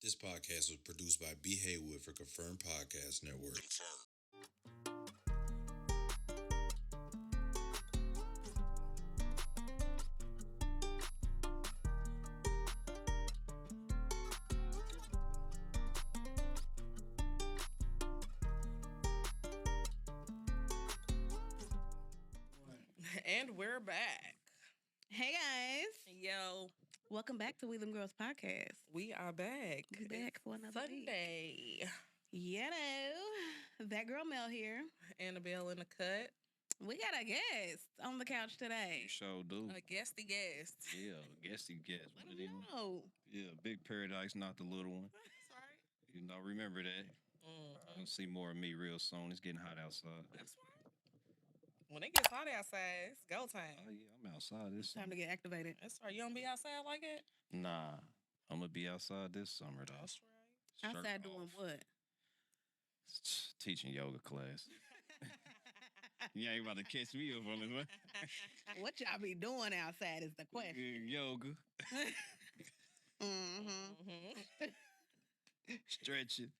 This podcast was produced by B. Haywood for Confirmed Podcast Network. And we're back. Hey guys, Yo, welcome back to We Them Girls podcast. we are back. We back It's for another week. Sunday. You know, that girl Mel here. Annabelle in the cut. We got a guest on the couch today. You sure do. A guesty guest. Yeah, guessy guess. Let What it them is. know. Yeah, big paradise, not the little one. That's right. You know, remember that. You'll see more of me real soon. It's getting hot outside. That's right. When it gets hot outside, it's go Oh time. yeah, I'm outside this Time summer. to get activated. That's right. You don't be outside like that? Nah, I'm gonna be outside this summer though. That's right. Shirt Outside doing off. what? Teaching yoga class. You ain't about to catch me up on this one. What y'all be doing outside is the question. Yoga, Mm-hmm. stretching.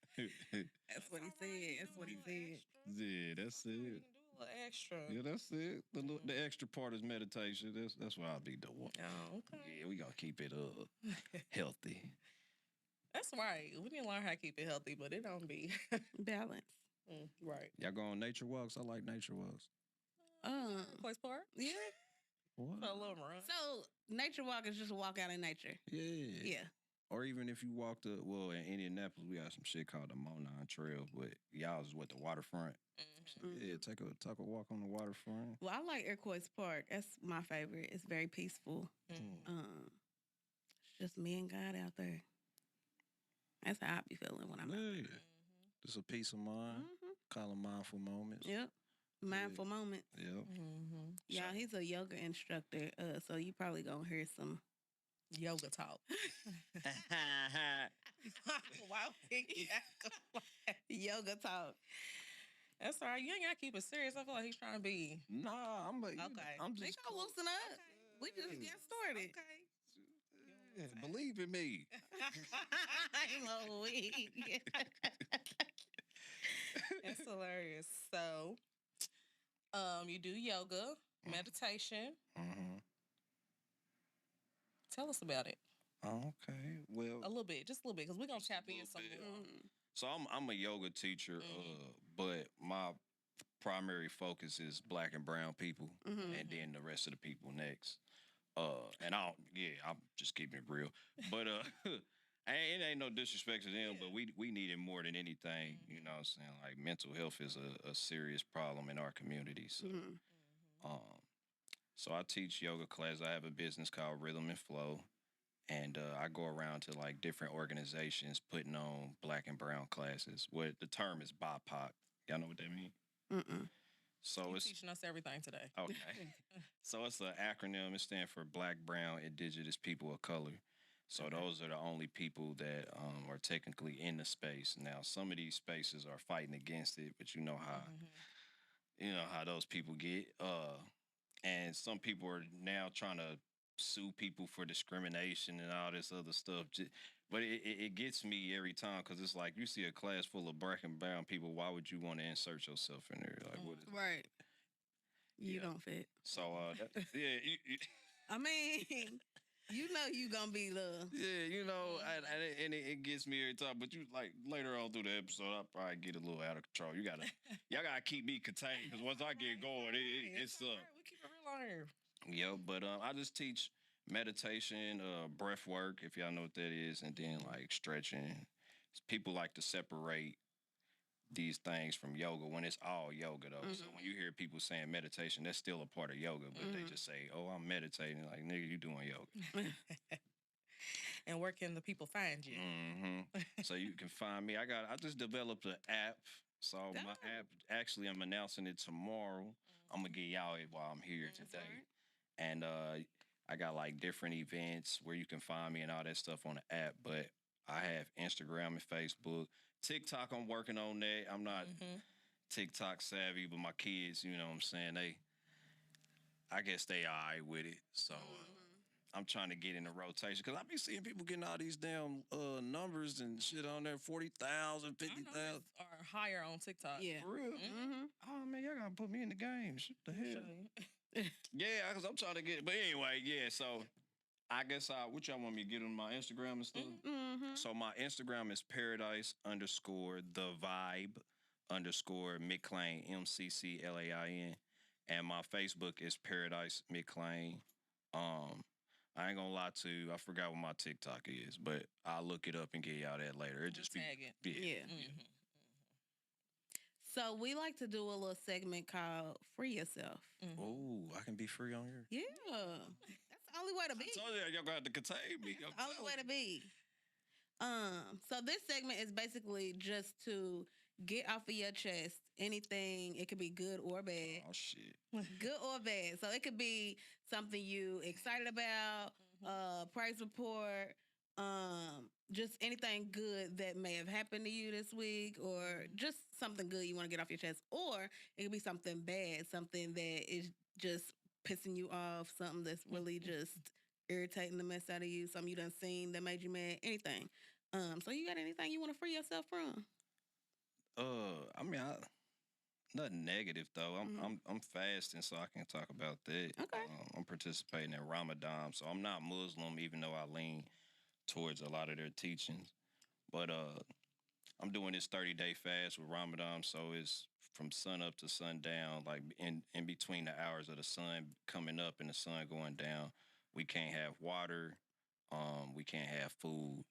That's what he said. That's what he said. Yeah, that's You it. can do a little extra. Yeah, that's it. The extra part is meditation. That's what I'll be doing. Oh, okay. Yeah, we gonna keep it healthy. That's right. We need to learn how to keep it healthy, but it don't be. Balance. Right. Y'all go on nature walks? I like nature walks. Place Park? Yeah. What? For a little run. So nature walk is just a walk out in nature. Yeah. Yeah. Or even if you walk in Indianapolis, we got some shit called the Monon Trail, but y'all's with the waterfront. So, yeah, take a walk on the waterfront. Well, I like Iroquois Park. That's my favorite. It's very peaceful. Mm. It's just me and God out there. That's how I be feeling when I'm out Yeah. there. Just a peace of mind. Call them mindful moments. Yep. Mindful moments. Yep. Mm-hmm. Yeah, he's a yoga instructor. So you probably gonna hear some Yoga talk. Wow. yoga talk. That's all right. You ain't got to keep it serious. I feel like he's trying to be. Nah, I'm Okay. I'm We just gonna loosen up. We just get started. Okay. Yeah, believe in me. I'm a weak. It's hilarious. So, you do yoga, meditation. Mm-hmm. Tell us about it Okay. Well, a little bit, just a little bit, because we're gonna tap in little some bit. more. so I'm a yoga teacher, but my primary focus is black and brown people, and then the rest of the people next. And I'm just keeping it real. But it ain't no disrespect to them, but we need it more than anything. You know what I'm saying? Like mental health is a serious problem in our community. So, so I teach yoga class. I have a business called Rhythm and Flow. And I go around to like different organizations putting on black and brown classes. What the term is BIPOC. Y'all know what that means? Mm-mm. So You're it's teaching us everything today. okay. So it's an acronym. It stands for Black, Brown, Indigenous People of Color. So those are the only people that are technically in the space. Now some of these spaces are fighting against it, but you know how those people get. And some people are now trying to sue people for discrimination and all this other stuff. But it gets me every time because it's like you see a class full of black and brown people. Why would you want to insert yourself in there? Like, what is Right. You Yeah. don't fit. So, yeah, I mean, you know you gonna be the. yeah, you know, and it gets me every time. But you like later on through the episode, I'll probably get a little out of control. Y'all gotta keep me contained because once I get going, it's all right. We keep it real on here. Yeah, but I just teach meditation, breath work, if y'all know what that is, and then like stretching. People like to separate these things from yoga when it's all yoga though. So when you hear people saying meditation, that's still a part of yoga, but they just say, "Oh, I'm meditating." Like, nigga, you doing yoga. And where can the people find you? So you can find me. I just developed an app. So my app, actually, I'm announcing it tomorrow. I'm gonna get y'all it while I'm here today. And I got like different events where you can find me and all that stuff on the app. But I have Instagram and Facebook. TikTok, I'm working on that. I'm not TikTok savvy, but my kids, you know what I'm saying, I guess they all right with it. So I'm trying to get in the rotation because I be seeing people getting all these damn numbers followers and shit on there, 40,000, I know 50,000. are higher on TikTok. Yeah. For real? Mm-hmm. Oh man, y'all gotta put me in the game. Shit the I'll hell. show you. Yeah, cause I'm trying to get. But anyway, yeah. So I guess what y'all want me to get on my Instagram and stuff? Mm-hmm. So my Instagram is paradise underscore the vibe underscore McClain MCCLAIN, and my Facebook is Paradise McClain. I ain't gonna lie to you, I forgot what my TikTok is, but I'll look it up and get y'all that later. It just be Tag it. Yeah. Mhm. So we like to do a little segment called "Free Yourself." Mhm. Oh, I can be free on here. Yeah, that's the only way to be. I told you y'all gonna have to contain me. That's the only way to be. So this segment is basically just to get off of your chest anything. It could be good or bad. Oh shit. Good or bad. So it could be something you excited about, price report, just anything good that may have happened to you this week, or just something good you want to get off your chest. Or it could be something bad, something that is just pissing you off, something that's really just irritating the mess out of you, something you done seen that made you mad, anything. So you got anything you want to free yourself from? I mean, nothing negative though. I'm fasting, so I can talk about that. Okay. I'm participating in Ramadan, so I'm not Muslim, even though I lean towards a lot of their teachings. But I'm doing this 30-day fast with Ramadan, so it's from sun up to sundown, like in between the hours of the sun coming up and the sun going down. We can't have water. We can't have food.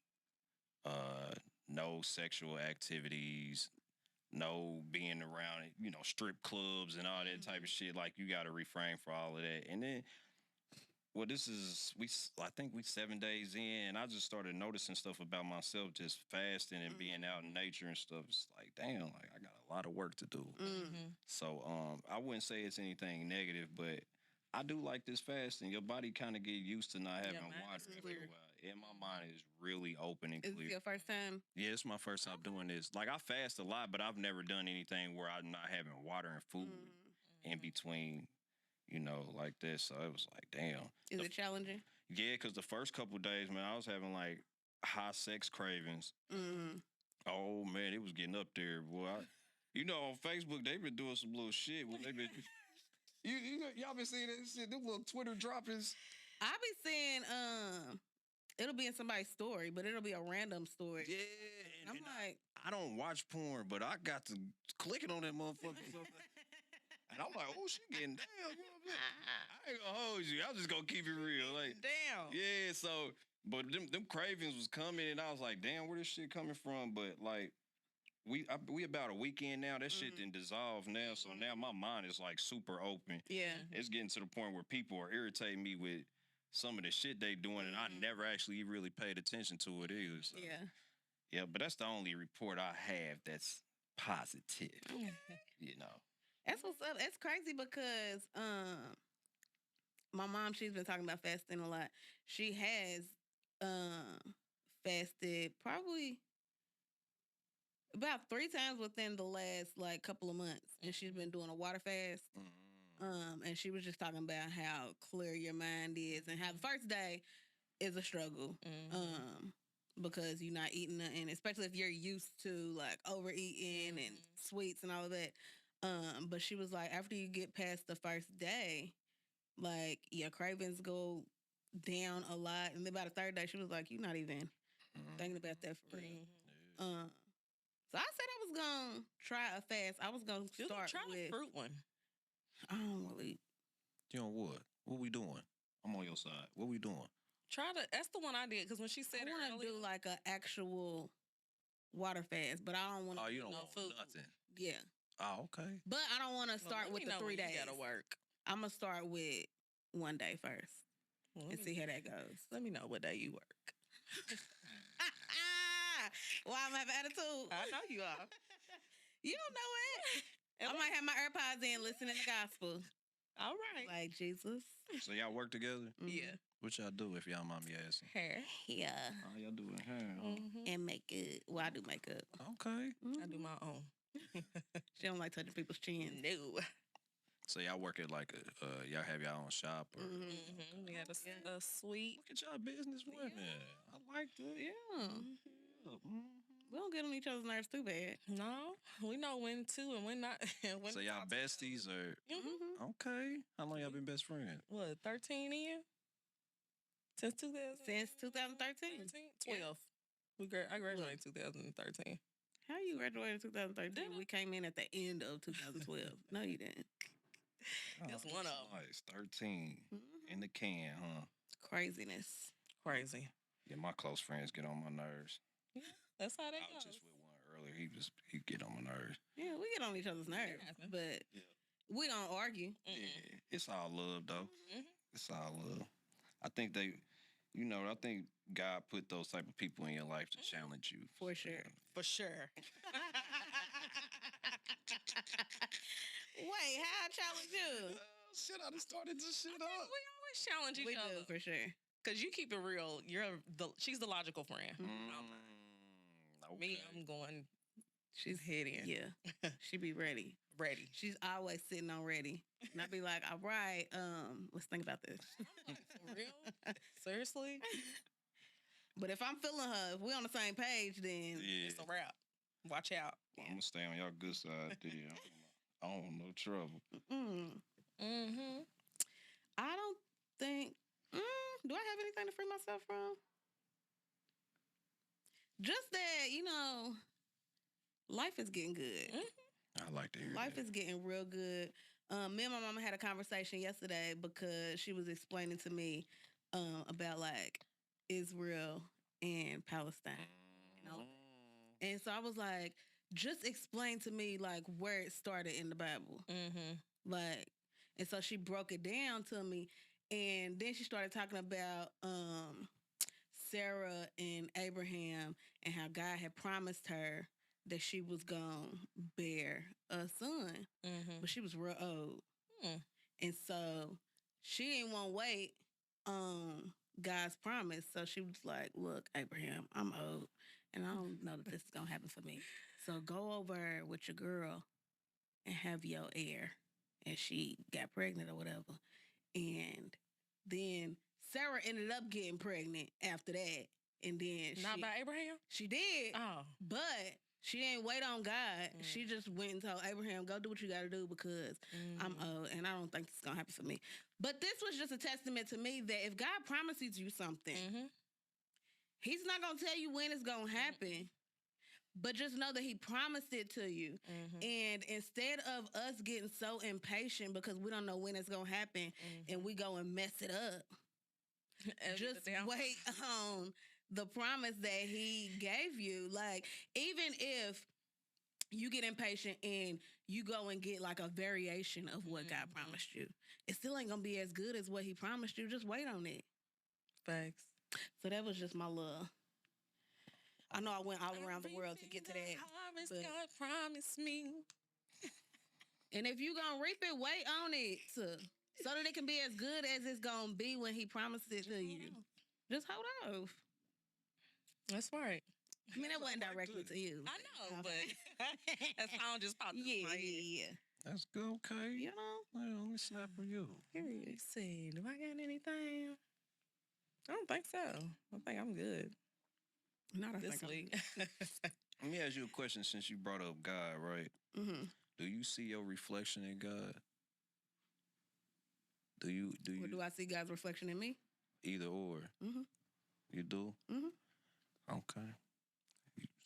No sexual activities. No being around, strip clubs and all that type of shit. Like you got to refrain for all of that. And then, well, I think we 7 days in, and I just started noticing stuff about myself, just fasting and being out in nature and stuff. It's like, damn, like I got a lot of work to do. Mhm. So, I wouldn't say it's anything negative, but I do like this fasting. Your body kind of get used to not having mind water is after a clear. while. And my mind is really open and Is clear. this your first time? Yeah, it's my first time doing this. Like I fast a lot, but I've never done anything where I'm not having water and food in between, like this. So it was like, damn. Is it challenging? Yeah, because the first couple days, man, I was having like high sex cravings. Mm-hmm. Oh man, it was getting up there, boy. On Facebook they've been doing some little shit. Where they been, y'all been seeing that shit? Them little Twitter droppings. I be seeing it'll be in somebody's story, but it'll be a random story. Yeah, I'm and like, I don't watch porn, but I got to clicking on that motherfucker. And I'm like, oh, she getting down. You know what I'm saying? I ain't gonna hold you. I'm just gonna keep it real. Like, Damn. yeah, so, but them cravings was coming, and I was like, damn, where this shit coming from? But like, we about a weekend now. That shit didn't dissolve now, so now my mind is like super open. yeah. It's getting to the point where people are irritating me with some of the shit they doing, and I never actually really paid attention to it either. So. Yeah, but that's the only report I have that's positive. That's what's up. That's crazy because my mom, she's been talking about fasting a lot. She has fasted probably about 3 times within the last like couple of months, and she's been doing a water fast. And she was just talking about how clear your mind is, and how the first day is a struggle. Because you're not eating nothing, especially if you're used to like overeating and sweets and all of that. But she was like, after you get past the first day, like your cravings go down a lot, and then by the third day, she was like, you're not even thinking about that for real. So I said I was gonna try a fast. I was gonna start try with the fruit one. I don't really. You know what? What we doing? I'm on your side. What we doing? That's the one I did, because when she said I want to do like an actual water fast, but I don't want to. Oh, you don't no want food. nothing. Yeah. Oh, okay. But I don't want to start with the 3 days. Gotta work. I'm gonna start with 1 day first and see how that goes. Let me know what day you work. Why I'm having attitude? I know you are. You don't know it. I might have my AirPods in, listening to gospel. All right. Like Jesus. So y'all work together? Yeah. What y'all do if y'all mind me asking? Hair. Yeah. Oh, y'all doing hair? And makeup. Well, I do makeup. Okay. I do my own. She don't like touching people's chins. No. So y'all work at like y'all have y'all own shop or? We had a suite. Look at y'all business women. I like that. Yeah. We don't get on each other's nerves too bad. No, we know when to and when not. And when So to y'all talk to besties or each other. Mhm. okay? How long y'all been best friends? What, 13 in? Since 2000? Since 2013. 12. I graduated in 2013. How you graduated in 2013? Did I? We came in at the end of 2012. No, you didn't. That's one of 'em. Nice, 13 Mhm. in the can, huh? Craziness. Crazy. Yeah, my close friends get on my nerves. That's how they I was go. just with one earlier. He get on my nerves. Yeah, we get on each other's nerves, happen. but Yeah. we don't argue. Yeah, it's all love though. Mhm. It's all love. I think I think God put those type of people in your life to challenge you. For sure. For sure. Wait, how I challenge you? Shit, I just started this shit We up. always challenge each We other. do, for sure. Because you keep it real. She's the logical friend. Okay. Me, I'm going She's head in. Yeah, she be ready. Ready. She's always sitting on ready. And I be like, all right, let's think about this. For real? Seriously? But if I'm feeling her, if we on the same page, then Yeah. It's a wrap. Watch out. I'm gonna stay on your good side there. I don't want no trouble. Mm-hmm. I don't think. Do I have anything to free myself from? Just that, life is getting good. I like to hear Life that. is getting real good. Me and my mama had a conversation yesterday because she was explaining to me about like Israel and Palestine. And so I was like, just explain to me like where it started in the Bible. Mm-hmm. Like, and so she broke it down to me. And then she started talking about Sarah and Abraham and how God had promised her that she was going to bear a son. Mm-hmm. But she was real old. And so she didn't want to wait on God's promise. So she was like, look, Abraham, I'm old. And I don't know that this is going to happen for me. So go over with your girl and have your heir. And she got pregnant or whatever. And then Sarah ended up getting pregnant after that. And then Not by Abraham? she did. Oh. But she didn't wait on God. She just went and told Abraham, go do what you got to do because I'm old and I don't think this is going to happen for me. But this was just a testament to me that if God promises you something, he's not going to tell you when it's going to happen. But just know that he promised it to you. And instead of us getting so impatient because we don't know when it's going to happen and we go and mess it up, just wait on the promise that he gave you. Like, even if you get impatient and you go and get like a variation of what God promised you, it still ain't going to be as good as what he promised you. Just wait on it. Thanks. So that was just my little... I know I went all around the world to get to that. But God promised me. And if you gonna reap it, wait on it so that it can be as good as it's gonna be when he promised it to you. Just hold off. That's right. I mean, that wasn't directly to you. I know, but that sound just popped in my head. Yeah. That's good, okay. You know? Well, let me snap for you. Let me see. Do I got anything? I don't think so. I think I'm good. Not This week. Let me ask you a question since you brought up God, right? Do you see your reflection in God? Do you? Or do I see God's reflection in me? Either or. You do? Okay.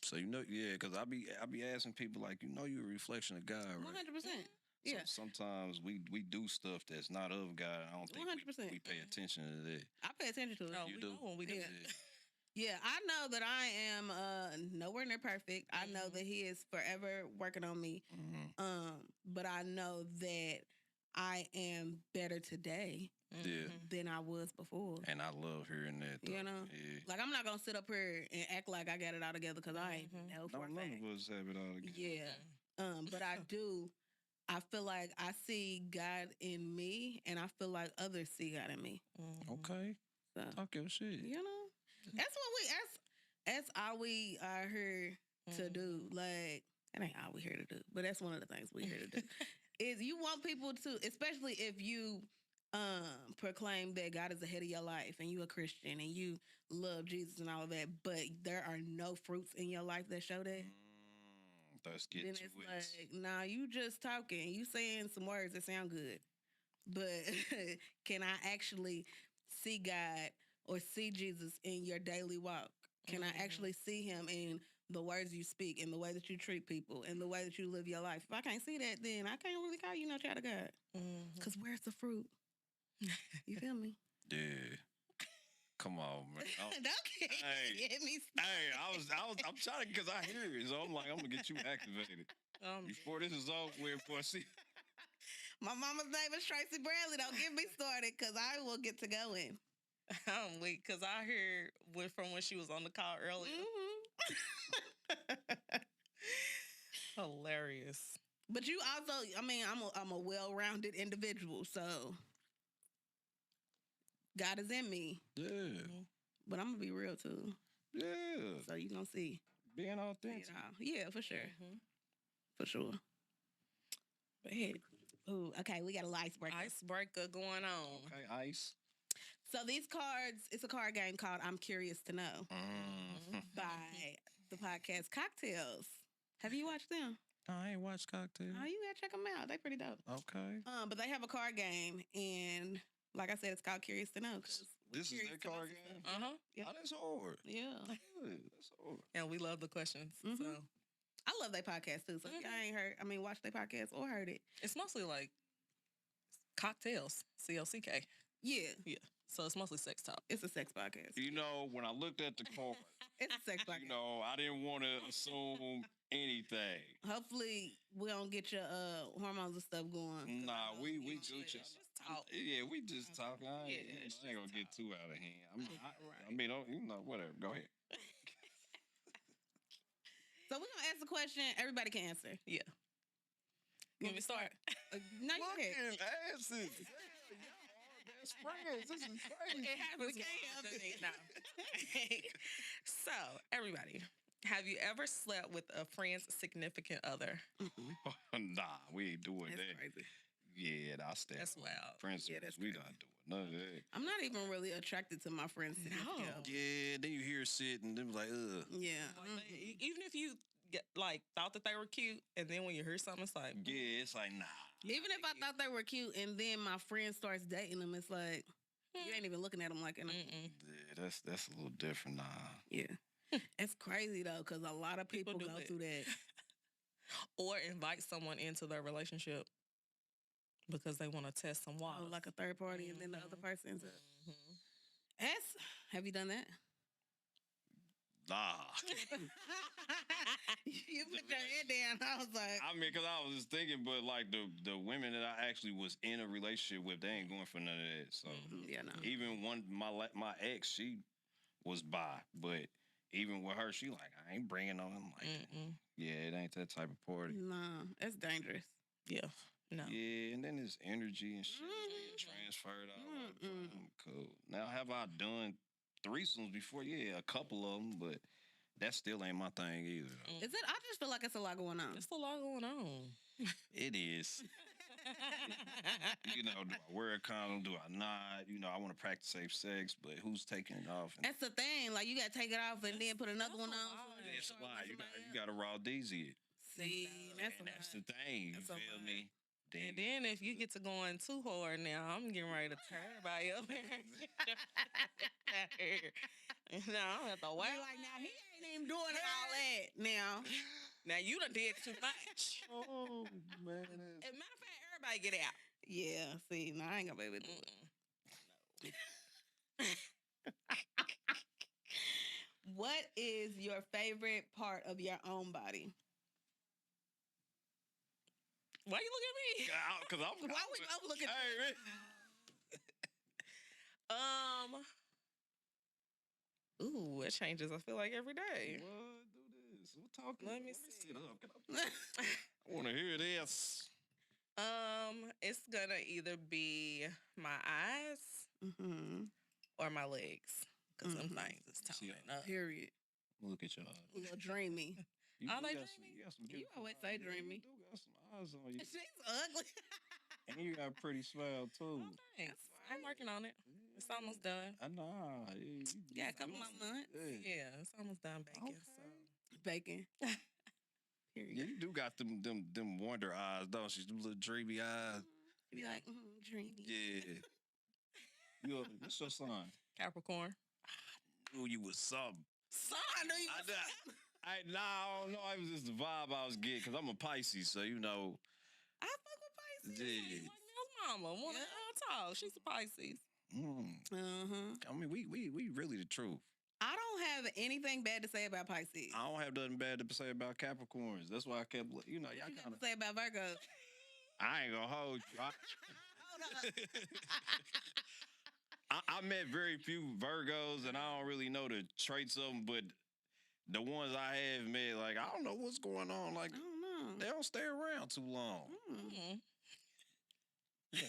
So yeah, because I be asking people like, you're a reflection of God, right? 100%. Yeah. So sometimes we do stuff that's not of God. I don't think 100%. we pay attention to that. I pay attention to it. Oh, You we do? know when we do. Yeah, I know that I am nowhere near perfect. I know that he is forever working on me. But I know that I am better today than I was before. And I love hearing that, though. You know? Yeah. Like, I'm not going to sit up here and act like I got it all together because I ain't know for a None fact. of us have it all together. Yeah. But I do. I feel like I see God in me, and I feel like others see God in me. Okay. So, Talk your shit. you know? That's all we are here to do. Like, that ain't all we here to do, but that's one of the things we here to do. Is you want people to, especially if you proclaim that God is ahead of your life and you a Christian and you love Jesus and all of that, but there are no fruits in your life that show that, Let's get then to it's it. like, nah, you just talking. You saying some words that sound good. But can I actually see God or see Jesus in your daily walk? Can I actually see him in the words you speak, in the way that you treat people, in the way that you live your life? If I can't see that, then I can't really call you no child of God. Because where's the fruit? You feel me? Yeah. Come on, man. Don't get me started. Hey, I'm trying because I hear it, so I'm like, I'm gonna get you activated before this is over with. Boy, see, My mama's name is Tracy Bradley. Don't get me started, because I will get to going. I'm weak because I heard from when she was on the call earlier. Hilarious. But you also, I mean, I'm a well-rounded individual, so God is in me. yeah, But I'm gonna be real too. yeah, So you gonna see. being authentic. Yeah, for sure. For sure. But hey, Ooh, okay, we got a icebreaker. icebreaker going on. Okay, ice. So these cards, it's a card game called I'm Curious to Know by the podcast Cocktails. Have you watched them? I ain't watched Cocktail. Oh, you gotta check them out. They pretty dope. Okay. But they have a card game, and like I said, it's called Curious to Know. This is their card game. Yeah. Oh, that's hard. Yeah. That's hard. And we love the questions. So I love their podcast too. So if y'all ain't heard, watch their podcast or heard it. it's mostly like cocktails, CLCK. Yeah. Yeah. So it's mostly sex talk. It's a sex podcast. You know, when I looked at the card, It's a sex podcast. you know, I didn't want to assume anything. Hopefully we don't get your hormones and stuff going. Nah, we Just talk. Yeah, we just talking. I ain't, Yeah, it's I ain't gonna get too out of hand. I mean, you know, whatever. Go ahead. So we're gonna ask a question. Everybody can answer. Yeah. You want me to start? No, you can't. Fucking asses. Best friends. This is crazy. It happens. We can't help it. No. So, everybody, have you ever slept with a friend's significant other? Nah, we ain't doing That's that. crazy. Yeah, that's that. That's wild. Principles. We not doing none of that. I'm not even really attracted to my friends. No. Yeah, then you hear sit and them like, ugh. Yeah. Even if you thought that they were cute, and then when you hear something, it's like, Yeah, it's like, nah. Even if I thought they were cute and then my friend starts dating them, it's like, you ain't even looking at them like, Yeah, that's a little different, nah. yeah. It's crazy though, because a lot of people do go that. through that. or invite someone into their relationship because they want to test some water. Like a third party, and then the other person's. Have you done that? Nah. You put your head down. I was like, I mean, because I was just thinking, but like the women that I actually was in a relationship with, they ain't going for none of that. So yeah, no. even my ex, she was bi, but even with her, she like, I ain't bringing on him like that. Yeah, it ain't that type of party. Nah, it's dangerous. Yeah. No. Yeah, and then this energy and shit is being transferred out. Cool. Now, have I done threesomes before? Yeah, a couple of them, but that still ain't my thing either. Is it? I just feel like it's a lot going on. It's a lot going on. It is. You know, do I wear a condom? Do I not? You know, I want to practice safe sex, but who's taking it off? That's the thing. Like, you got to take it off and then put another one on. It's a lot. You got to raw DZ it. See, that's the thing. You feel me? And then if you get to going too hard now, I'm getting ready to turn everybody up here. No, I'm at the way. like, now he ain't even doing all that now. Now you done did too much. Oh, man. As a matter of fact, everybody get out. Yeah, see, no, I ain't gonna be able to do it. What is your favorite part of your own body? Why you look at me? Because I'm. Why we both looking at Hey, man. Ooh, it changes. I feel like every day. What? Do this. We're talking. Let me see. Sit up. I want to hear this. It's gonna either be my eyes or my legs, because some things is toning up. Period. Look at y'all. A little dreamy. You Are do they got dreamy? you got some You always say dreamy. You do got some eyes on you. She's ugly. And you got a pretty smile too. Oh, thanks. I'm working on it. It's almost done. I know. Yeah, a couple more months. Yeah, it's almost done baking. So Bacon. Yeah, you do got them wonder eyes, don't you? Them little dreamy eyes. You be like, dreamy. Yeah. What's your sign? Capricorn. I knew you was something. I know you. I don't know. It was just the vibe I was getting because I'm a Pisces, so you know. I fuck with Pisces. Yeah. Like Mel's mama. Want to talk. She's a Pisces. I mean, we really the truth. I don't have anything bad to say about Pisces. I don't have nothing bad to say about Capricorns. That's why I kept, you know, y'all kind of say about Virgo. I ain't gonna hold you. Hold up. I met very few Virgos, and I don't really know the traits of them, but the ones I have met, like, I don't know what's going on. Like, I don't know. they don't stay around too long. Yeah.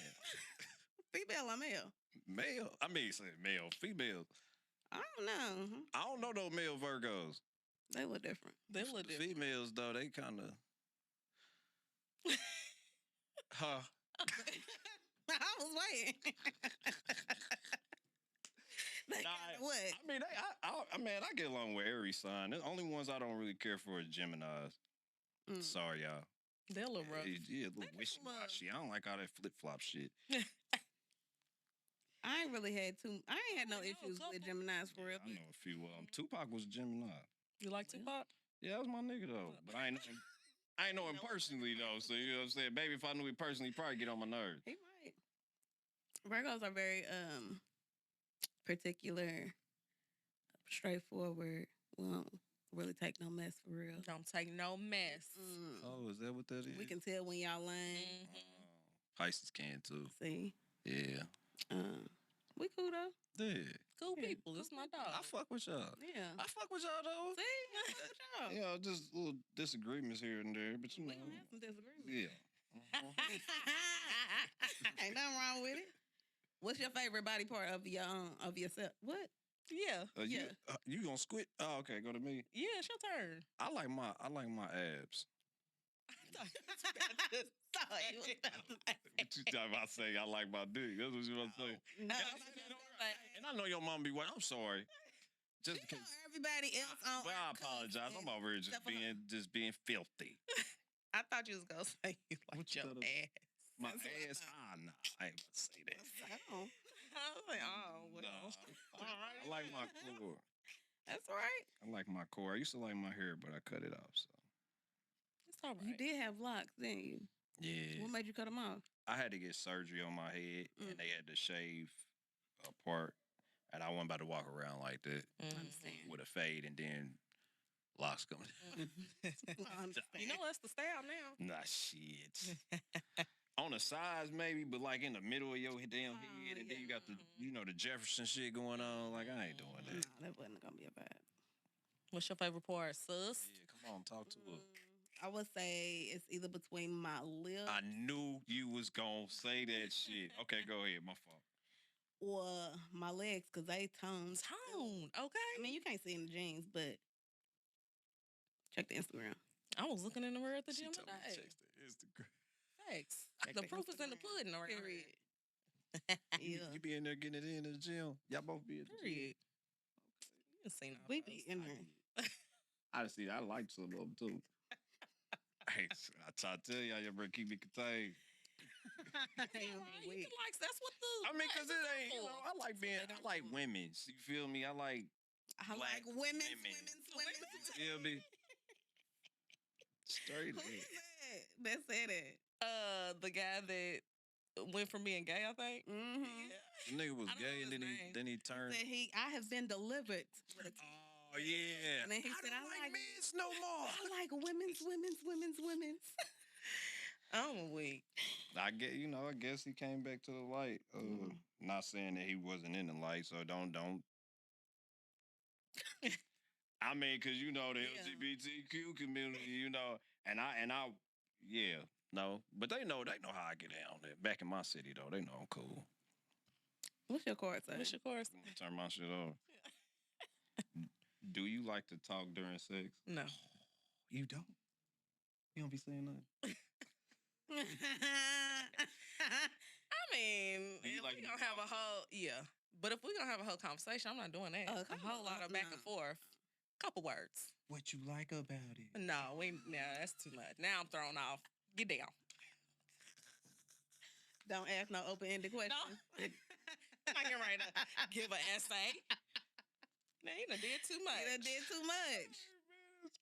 Female or male? Male. I mean, say male, female. I don't know. I don't know those male Virgos. They look different. They look different. Females, though, they kind of. Huh. I was waiting. What? I mean, I get along with every sign. The only ones I don't really care for is Geminis. Sorry, y'all. They're a little rough. Yeah, a little wishy-washy. I don't like all that flip-flop shit. I ain't really had I ain't had no issues with Geminis for real. I know a few of them. Tupac was a Gemini. You like Tupac? Yeah, that was my nigga, though. But I ain't know him personally, though. So, you know what I'm saying? Baby, if I knew him personally, he'd probably get on my nerves. He might. Virgos are very particular, straightforward. We don't really take no mess for real. Don't take no mess. Oh, is that what that is? We can tell when y'all lying. Pisces can, too. See? Yeah. We cool, though. Yeah. Cool people. It's my dog. I fuck with y'all. Yeah. I fuck with y'all, though. See? I fuck with y'all. You know, just little disagreements here and there, but you know. We gonna have some disagreements. Yeah. Ain't nothing wrong with it. What's your favorite body part of your of yourself? What? Yeah. You gonna squid? Oh, okay. Go to me. Yeah, it's your turn. I like my abs. What you talking about? Say I like my dick. That's what you want to say. No. And I know your mom be what? I'm sorry. Just because everybody else on. Well, I apologize. I'm over here just being filthy. I thought you was gonna say you like your ass. My ass? Nah, I ain't about to say that. I was like, oh, well. Nah. All right. I like my core. That's right. I like my core. I used to like my hair, but I cut it off. So it's all right. You did have locks, didn't you? Yeah. What made you cut them off? I had to get surgery on my head, and they had to shave a part, and I wasn't about to walk around like that with a fade and then locks coming. You know that's the style now. Nah, shit. On the sides maybe, but like in the middle of your damn head, and then you got the the Jefferson shit going on. Like I ain't doing that. No, that wasn't gonna be a bad. What's your favorite part, sus? Yeah, come on, talk to her. I would say it's either between my lips. I knew you was gonna say that shit. Okay, go ahead. My fault. Or my legs, because they toned. Okay. I mean, you can't see in the jeans, but check the Instagram. I was looking in the mirror at the gym today. Check the Instagram. Thanks. The proof is in the pudding, all right? Period. You be in there getting it in the gym. Y'all both be in the Period. gym. You seen We be in there. I see. I like some of them too. Hey, I try to tell y'all, you better keep me contained. He likes that's what the. I mean, cause it ain't. I like women. You feel me? I like women. You feel me? Straight. That said it. The guy that went from being gay, I think. Mm-hmm. Yeah. The nigga was gay, and then he turned. He said I have been delivered. Oh yeah. And then he said I like men's no more. I like women's. I'm weak. I guess he came back to the light. Not saying that he wasn't in the light, so don't. I mean, cause the LGBTQ community, and I, yeah, no, but they know how I get down there. Back in my city, though, they know I'm cool. What's your chord say? What's your chord? Turn my shit off. Do you like to talk during sex? No. You don't? You don't be saying nothing? I mean, Do you if like we to be gonna have a talked to? whole but if we gonna have a whole conversation, I'm not doing that. A A whole lot of back and forth. Couple words. What you like about it? No, that's too much. Now I'm thrown off. Get down. Don't ask no open-ended questions. No. I'm not getting ready to give an essay. Man, you done did too much. You done did too much.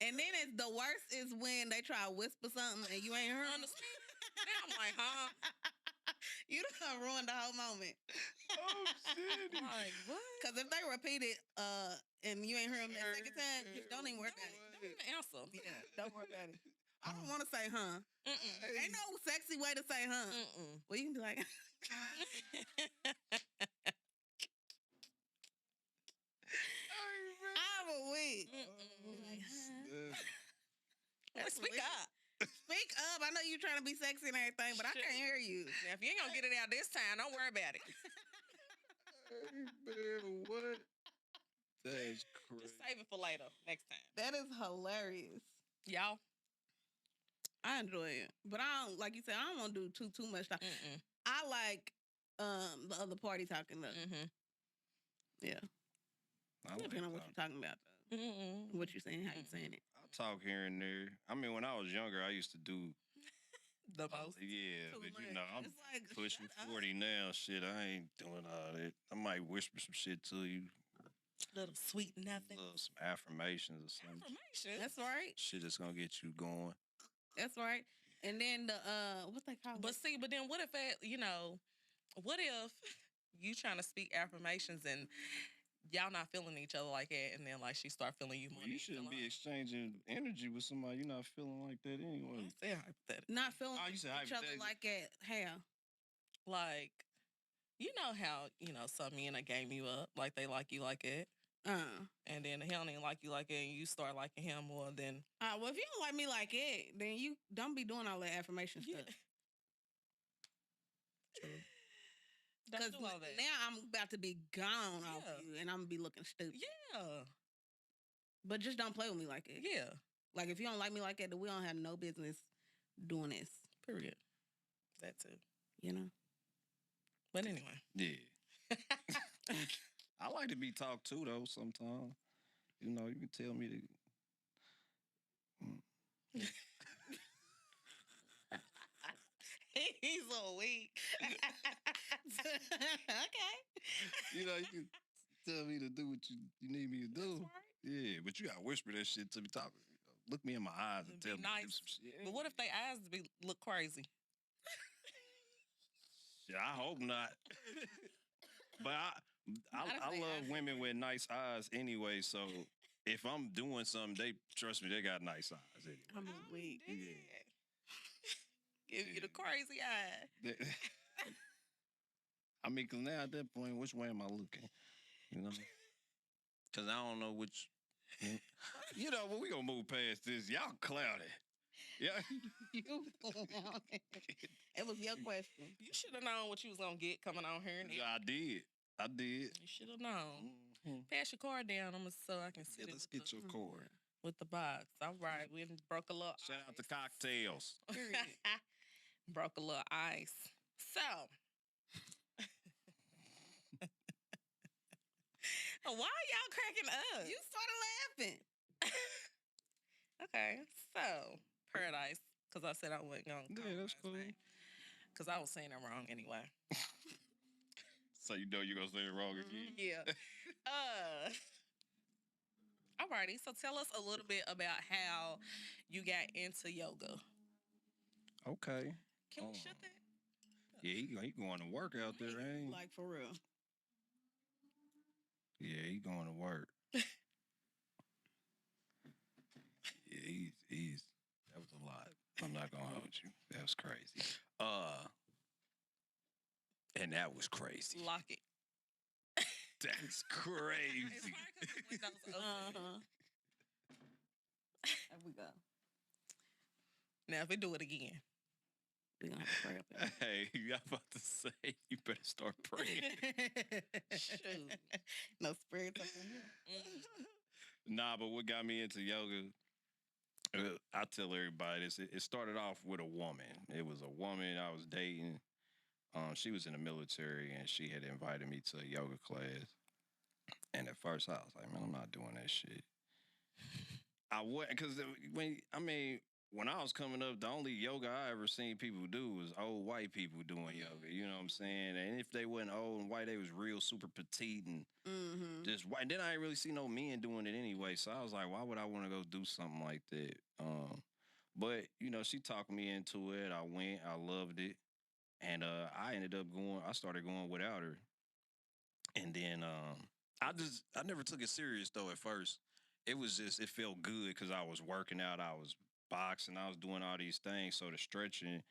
And then the worst is when they try to whisper something and you ain't heard them. Now I'm like, huh? You done ruined the whole moment. Oh shit! Like, what? Because if they repeat it and you ain't heard them that second time, don't even worry about it. Don't even answer. Yeah, don't worry about it. I don't want to say huh. Ain't no sexy way to say huh. Well, you can be like, I'm a week. Speak up. Speak up. I know you're trying to be sexy and everything, but I can't hear you. Now, if you ain't gonna get it out this time, don't worry about it. Man, what? That's crazy. Just save it for later, next time. That is hilarious. Y'all. I enjoy it, but I don't, like you said, I don't want to do too much stuff. I like the other party talking up. Yeah, I like depending on what you're talking about, though. What you're saying, how you saying it. I talk here and there. I mean, when I was younger, I used to do the most. Yeah, Too but you much. know, I'm It's like, pushing shut up. 40 now. Shit, I ain't doing all that. I might whisper some shit to you, Little sweet nothing. some affirmations or something. Affirmation. That's right. Shit that's gonna get you going. That's right. And then the what they call But it? see, but then what if what if you trying to speak affirmations and y'all not feeling each other like that, and then like she start feeling you more. Well, you shouldn't be exchanging energy with somebody you're not feeling like that anyway. Say hypothetical. Not feeling Oh, you said each other hypothetical. like that. How? Like, you know how some men that game you up like they like you like it, and then he don't even like you like it, and you start liking him more than. Well, if you don't like me like it, then you don't be doing all that affirmation stuff. True. Because Don't do all that. now I'm about to be gone off Yeah. you, and I'm gonna be looking stupid. Yeah. But just don't play with me like it. Yeah. Like if you don't like me like that, then we don't have no business doing this. Period. That too. You know. But anyway. Yeah. I like to be talked to though. Sometimes, you know, you can tell me to. He's so weak. Okay. You know, you can tell me to do what you need me to do. That's right. Yeah, but you gotta whisper that shit to me. Talk, look me in my eyes and Be tell me to do nice. some shit. But what if they eyes look crazy? Yeah, I hope not. But I love women with nice eyes anyway. So if I'm doing something, trust me, they got nice eyes anyway. I'm weak. Yeah. Give you the crazy eye. I mean, because now at that point, which way am I looking? You know? Because I don't know which. You know, well, we going to move past this. Y'all cloudy. Yeah. It was your question. You should have known what you was gonna get coming on here. Yeah, I did. You should have known. Mm-hmm. Pass your card down, so I can sit Yeah, it let's with get your cord. with the box. All right, we done broke a little. Shout out to cocktails. Broke a little ice. So, why are y'all cracking up? You started laughing. Okay, so Paradise, because I said I wasn't gonna. Yeah, that's cool. Because I was saying it wrong anyway. So you know you're gonna say it wrong again. Yeah. Alrighty. So tell us a little bit about how you got into yoga. Okay. Can we shut that? Yeah, he going to work out there, ain't he? Like for real. Yeah, he going to work. Yeah, he's that was a lot. I'm not gonna hold you. That was crazy. And that was crazy. Lock it. That's It's crazy. probably because the windows open. There we go. Now, if we do it again. We gonna have to pray up in Hey, you about to say you better start praying. Shoot. No spirits up in here. Nah, but what got me into yoga? I tell everybody this. It started off with a woman. It was a woman I was dating. She was in the military and she had invited me to a yoga class. And at first I was like, man, I'm not doing that shit. I wouldn't, because when I was coming up, the only yoga I ever seen people do was old white people doing yoga. You know what I'm saying? And if they wasn't old and white, they was real super petite and just white. And then I didn't really see no men doing it anyway. So I was like, why would I want to go do something like that? But she talked me into it. I went, I loved it, and I ended up going. I started going without her, and then I never took it serious though at first. It was just it felt good because I was working out, I was boxing, I was doing all these things. So the stretching,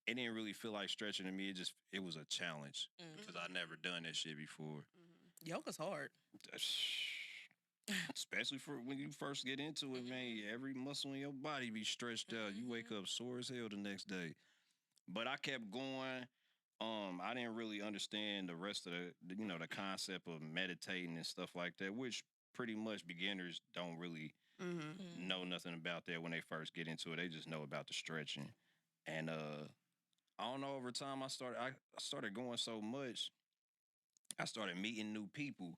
it didn't really feel like stretching to me. It was a challenge because I never done that shit before. Yoga's hard. Especially for when you first get into it, man. Every muscle in your body be stretched out. You wake up sore as hell the next day. But I kept going. I didn't really understand the rest of the concept of meditating and stuff like that, which pretty much beginners don't really know nothing about that when they first get into it. They just know about the stretching. And I don't know, over time I started going so much, I started meeting new people.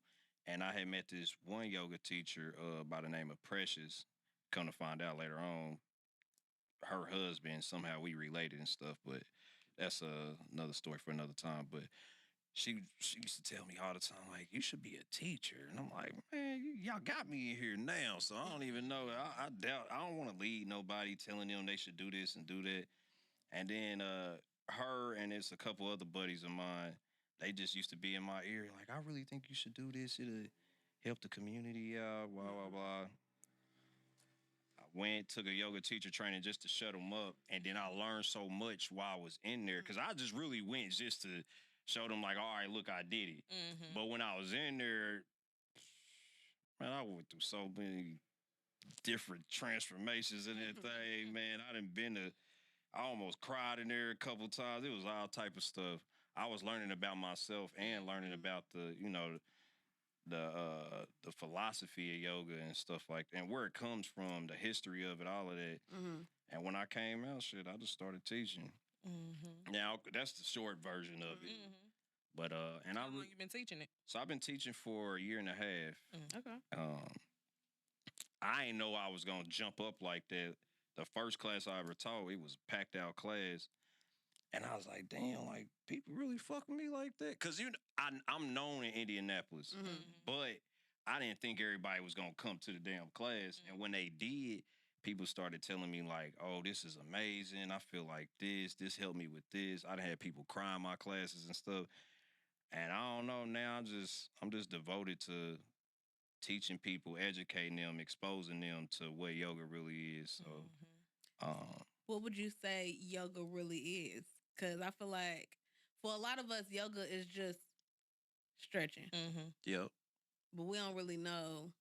And I had met this one yoga teacher by the name of Precious. Come to find out later on, her husband, somehow we related and stuff, but that's another story for another time. But she used to tell me all the time, like, you should be a teacher. And I'm like, man, y'all got me in here now, so I don't even know. I doubt, I don't want to lead nobody telling them they should do this and do that. And then her and it's a couple other buddies of mine, they just used to be in my ear, like, I really think you should do this. It'll help the community out, blah, blah, blah. I went, took a yoga teacher training just to shut them up. And then I learned so much while I was in there. Because I just really went just to show them, like, all right, look, I did it. But when I was in there, man, I went through so many different transformations and everything, man. I done been to, I almost cried in there a couple times. It was all type of stuff. I was learning about myself and learning about the philosophy of yoga and stuff like that, and where it comes from, the history of it, all of that. And when I came out, shit, I just started teaching. Now that's the short version of it. But and how long you been teaching it? So I've been teaching for a year and a half. Okay. I didn't know I was gonna jump up like that. The first class I ever taught, it was a packed out class. And I was like, damn, like, people really fuck with me like that? Because I'm known in Indianapolis, but I didn't think everybody was going to come to the damn class. And when they did, people started telling me, like, oh, this is amazing. I feel like this helped me with this. I done had people cry in my classes and stuff. And I don't know, now I'm just devoted to teaching people, educating them, exposing them to what yoga really is. So, what would you say yoga really is? Because I feel like for a lot of us, yoga is just stretching. Yep. But we don't really know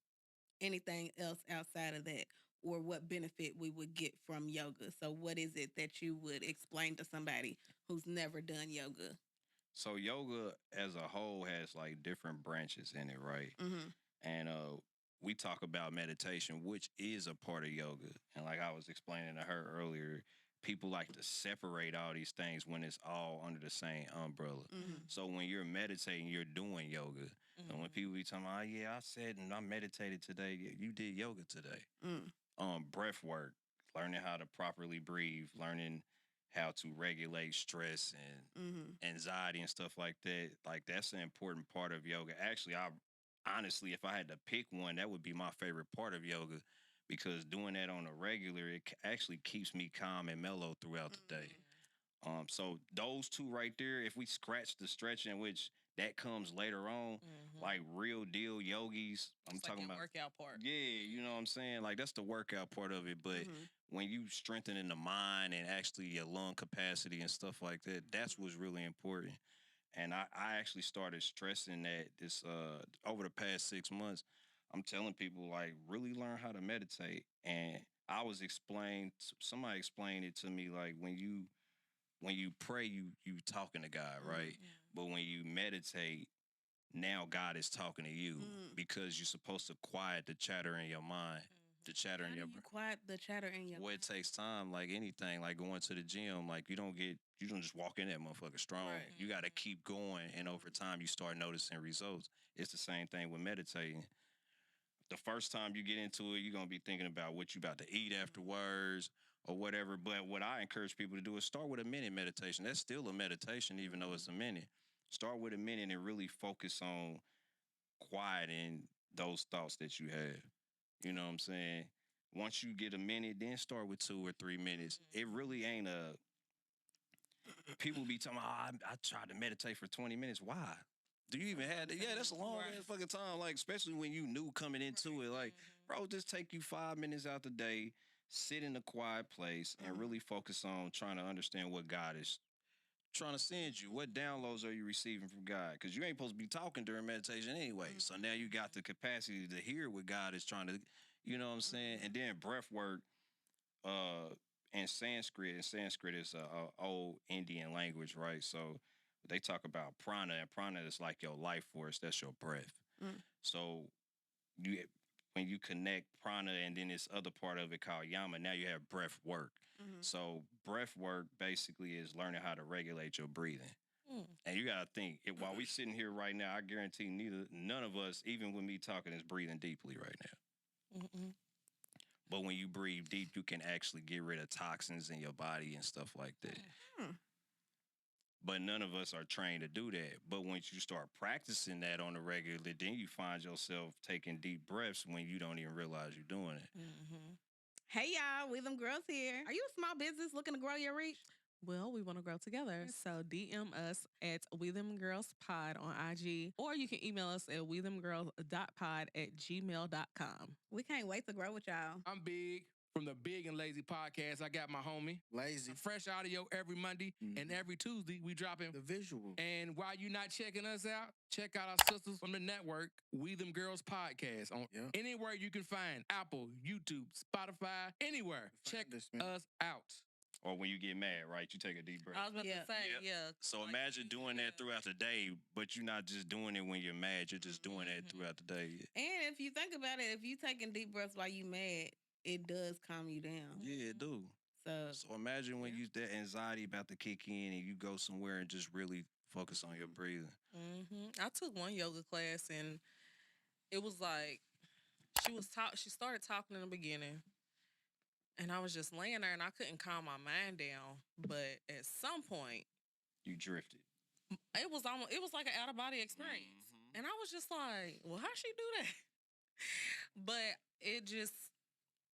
anything else outside of that or what benefit we would get from yoga. So what is it that you would explain to somebody who's never done yoga? So yoga as a whole has like different branches in it, right? And we talk about meditation, which is a part of yoga. And like I was explaining to her earlier, people like to separate all these things when it's all under the same umbrella. So when you're meditating, you're doing yoga. And when people be talking, oh yeah, I said and I meditated today, you did yoga today. Breath work, learning how to properly breathe, learning how to regulate stress and anxiety and stuff like that. Like that's an important part of yoga. Actually, I honestly, if I had to pick one, that would be my favorite part of yoga, because doing that on a regular, it actually keeps me calm and mellow throughout the day. So those two right there, if we scratch the stretching, which that comes later on, like real deal yogis, I'm it's talking like about workout part. Yeah, you know what I'm saying? Like that's the workout part of it. But when you strengthening the mind and actually your lung capacity and stuff like that, that's what's really important. And I actually started stressing that this over the past 6 months. I'm telling people, like, really learn how to meditate. And I was somebody explained it to me, like when you pray, you talking to God, right? But when you meditate, now God is talking to you because you're supposed to quiet the chatter in your mind The chatter in How your do you brain. quiet the chatter in your Well, it takes time, like anything, like going to the gym. Like you don't just walk in that motherfucker strong. Right. You got to keep going, and over time, you start noticing results. It's the same thing with meditating. The first time you get into it, you're gonna be thinking about what you about to eat afterwards or whatever. But what I encourage people to do is start with a minute meditation. That's still a meditation, even though it's a minute. Start with a minute and really focus on quieting those thoughts that you have. You know what I'm saying? Once you get a minute, then start with 2 or 3 minutes. It really ain't a. People be talking, I tried to meditate for 20 minutes. Why? Do you even have that? Yeah, that's a long ass fucking time. Like, especially when you new coming into it. Like, bro, just take you 5 minutes out the day, sit in a quiet place, and really focus on trying to understand what God is trying to send you. What downloads are you receiving from God? Because you ain't supposed to be talking during meditation anyway. So now you got the capacity to hear what God is trying to, you know what I'm saying? And then breath work, uh, in Sanskrit, is a old Indian language, right? So they talk about prana, and prana is like your life force. That's your breath. So you when you connect prana and then this other part of it called yama, now you have breath work. So breath work basically is learning how to regulate your breathing. And you gotta think, while we sitting here right now, I guarantee none of us, even with me talking, is breathing deeply right now. But when you breathe deep, you can actually get rid of toxins in your body and stuff like that. But none of us are trained to do that. But once you start practicing that on a regular, then you find yourself taking deep breaths when you don't even realize you're doing it. Hey y'all, we them girls here. Are you a small business looking to grow your reach? Well, we want to grow together. So DM us at We Them Girls Pod on IG, or you can email us at wethemgirls.pod@gmail.com. We can't wait to grow with y'all. I'm Big from the Big and Lazy podcast. I got my homie. Lazy. Fresh audio every Monday and every Tuesday we dropping The visual. And while you're not checking us out, check out our sisters from the network, We Them Girls podcast on anywhere you can find Apple, YouTube, Spotify, anywhere. Check us out. Or when you get mad, right? You take a deep breath. I was about to say, So imagine doing that throughout the day, but you're not just doing it when you're mad. You're just doing that throughout the day. And if you think about it, if you taking deep breaths while you mad, it does calm you down. Yeah, it do. So imagine when you that anxiety about to kick in and you go somewhere and just really focus on your breathing. I took one yoga class and it was like she started talking in the beginning. And I was just laying there and I couldn't calm my mind down. But at some point, you drifted. It was like an out of body experience. And I was just like, well, how'd she do that? But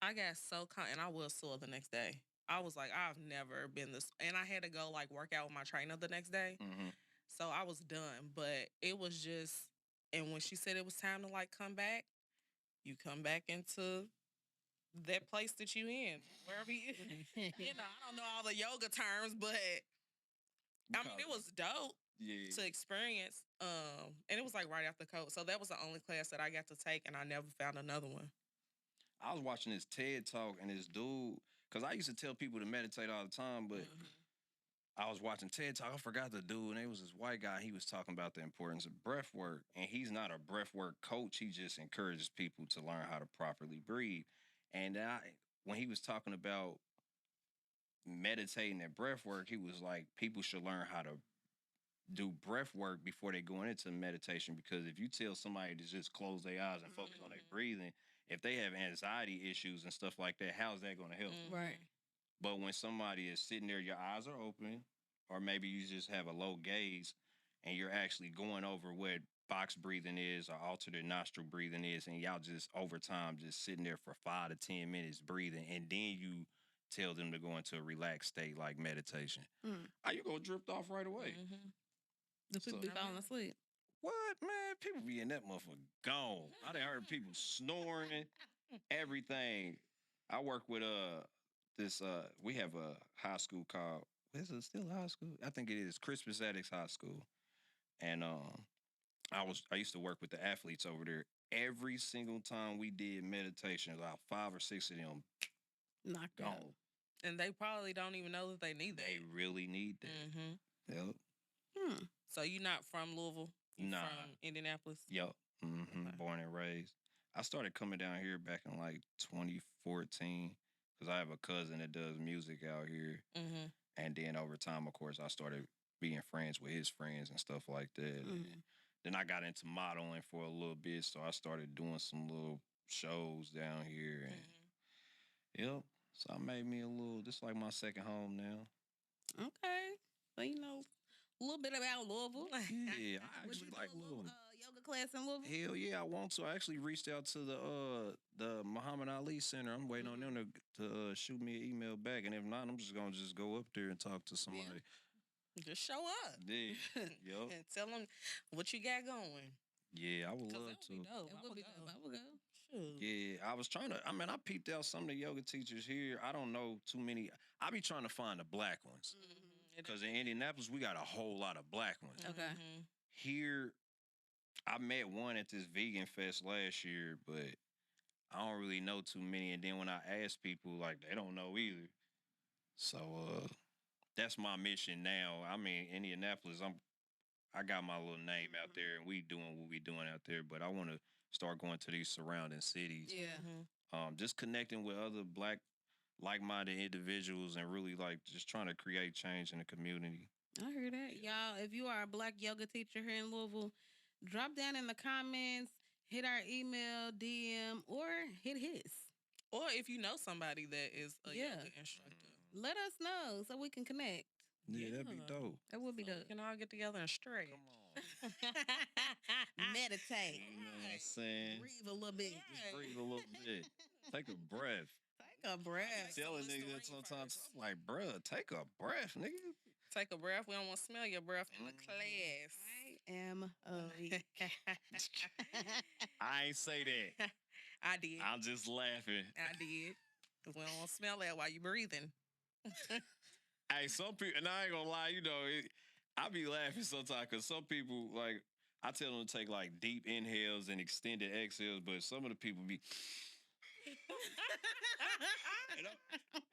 I got so and I was sore the next day. I was like, I've never been this, and I had to go like work out with my trainer the next day. So I was done, but it was just, and when she said it was time to like come back, you come back into that place that you in, wherever you, I don't know all the yoga terms, but I mean, it was dope to experience. And it was like right after COVID. So that was the only class that I got to take, and I never found another one. I was watching this TED talk, and this dude, because I used to tell people to meditate all the time, but I was watching TED talk. I forgot the dude, and it was this white guy. He was talking about the importance of breath work, and he's not a breath work coach. He just encourages people to learn how to properly breathe. And when he was talking about meditating and breath work, he was like, people should learn how to do breath work before they go into meditation, because if you tell somebody to just close their eyes and focus on their breathing, if they have anxiety issues and stuff like that, how's that going to help? Right. But when somebody is sitting there, your eyes are open, or maybe you just have a low gaze and you're actually going over what box breathing is or alternate nostril breathing is, and y'all just over time just sitting there for 5 to 10 minutes breathing, and then you tell them to go into a relaxed state like meditation. Are you going to drift off right away? The people be falling asleep. What, man? People be in that motherfucker gone. I done heard people snoring, everything. I work with we have a high school called, is it still a high school? I think it is, Crispus Attucks High School. And I used to work with the athletes over there. Every single time we did meditation, about 5 or 6 of them knocked gone. out. And they probably don't even know that they need that. They really need that. Yep. So you're not from Louisville? Nah. From Indianapolis? Yep. Born and raised. I started coming down here back in like 2014 because I have a cousin that does music out here. Mm-hmm. And then over time, of course, I started being friends with his friends and stuff like that. And then I got into modeling for a little bit, so I started doing some little shows down here. And yep, so I made me a little. This like my second home now. Okay. So you know a little bit about Louisville. Yeah, I Would actually you do like a little, Louisville. yoga class in Louisville? Hell yeah, I want to. I actually reached out to the Muhammad Ali Center. I'm waiting on them to shoot me an email back, and if not, I'm just gonna go up there and talk to somebody. Just show up. Yeah, yup. And tell them what you got going. Yeah, I would 'Cause love that would to. be dope. It I would would be go. dope. I would go. Shoot. Yeah, I was trying to. I mean, I peeped out some of the yoga teachers here. I don't know too many. I be trying to find the black ones because in Indianapolis we got a whole lot of black ones. Okay. Mm-hmm. Here, I met one at this vegan fest last year, but I don't really know too many. And then when I ask people, like they don't know either. So that's my mission now. I mean, Indianapolis, I got my little name out there, and we doing what we doing out there. But I want to start going to these surrounding cities. Yeah. Just connecting with other black like-minded individuals and really like just trying to create change in the community. I hear that. Y'all, if you are a black yoga teacher here in Louisville, drop down in the comments, hit our email, DM, or hit his. Or if you know somebody that is a Yeah. yoga instructor. Let us know so we can connect. Yeah, that'd be Yeah. dope. That would be So we dope. can all get together and stretch. Come on. Meditate. You know what I'm saying? Breathe a little bit. Just breathe a little bit. Take a breath. Take a breath. Telling Listerine niggas that sometimes first. I'm like, bruh, take a breath, nigga. Take a breath. We don't want to smell your breath in the class. I am weak. I ain't say that. I did. I'm just laughing. I did. 'Cause we don't want to smell that while you breathing. Hey, some people, and I ain't gonna lie, I be laughing sometimes because some people, like, I tell them to take like deep inhales and extended exhales, but some of the people be,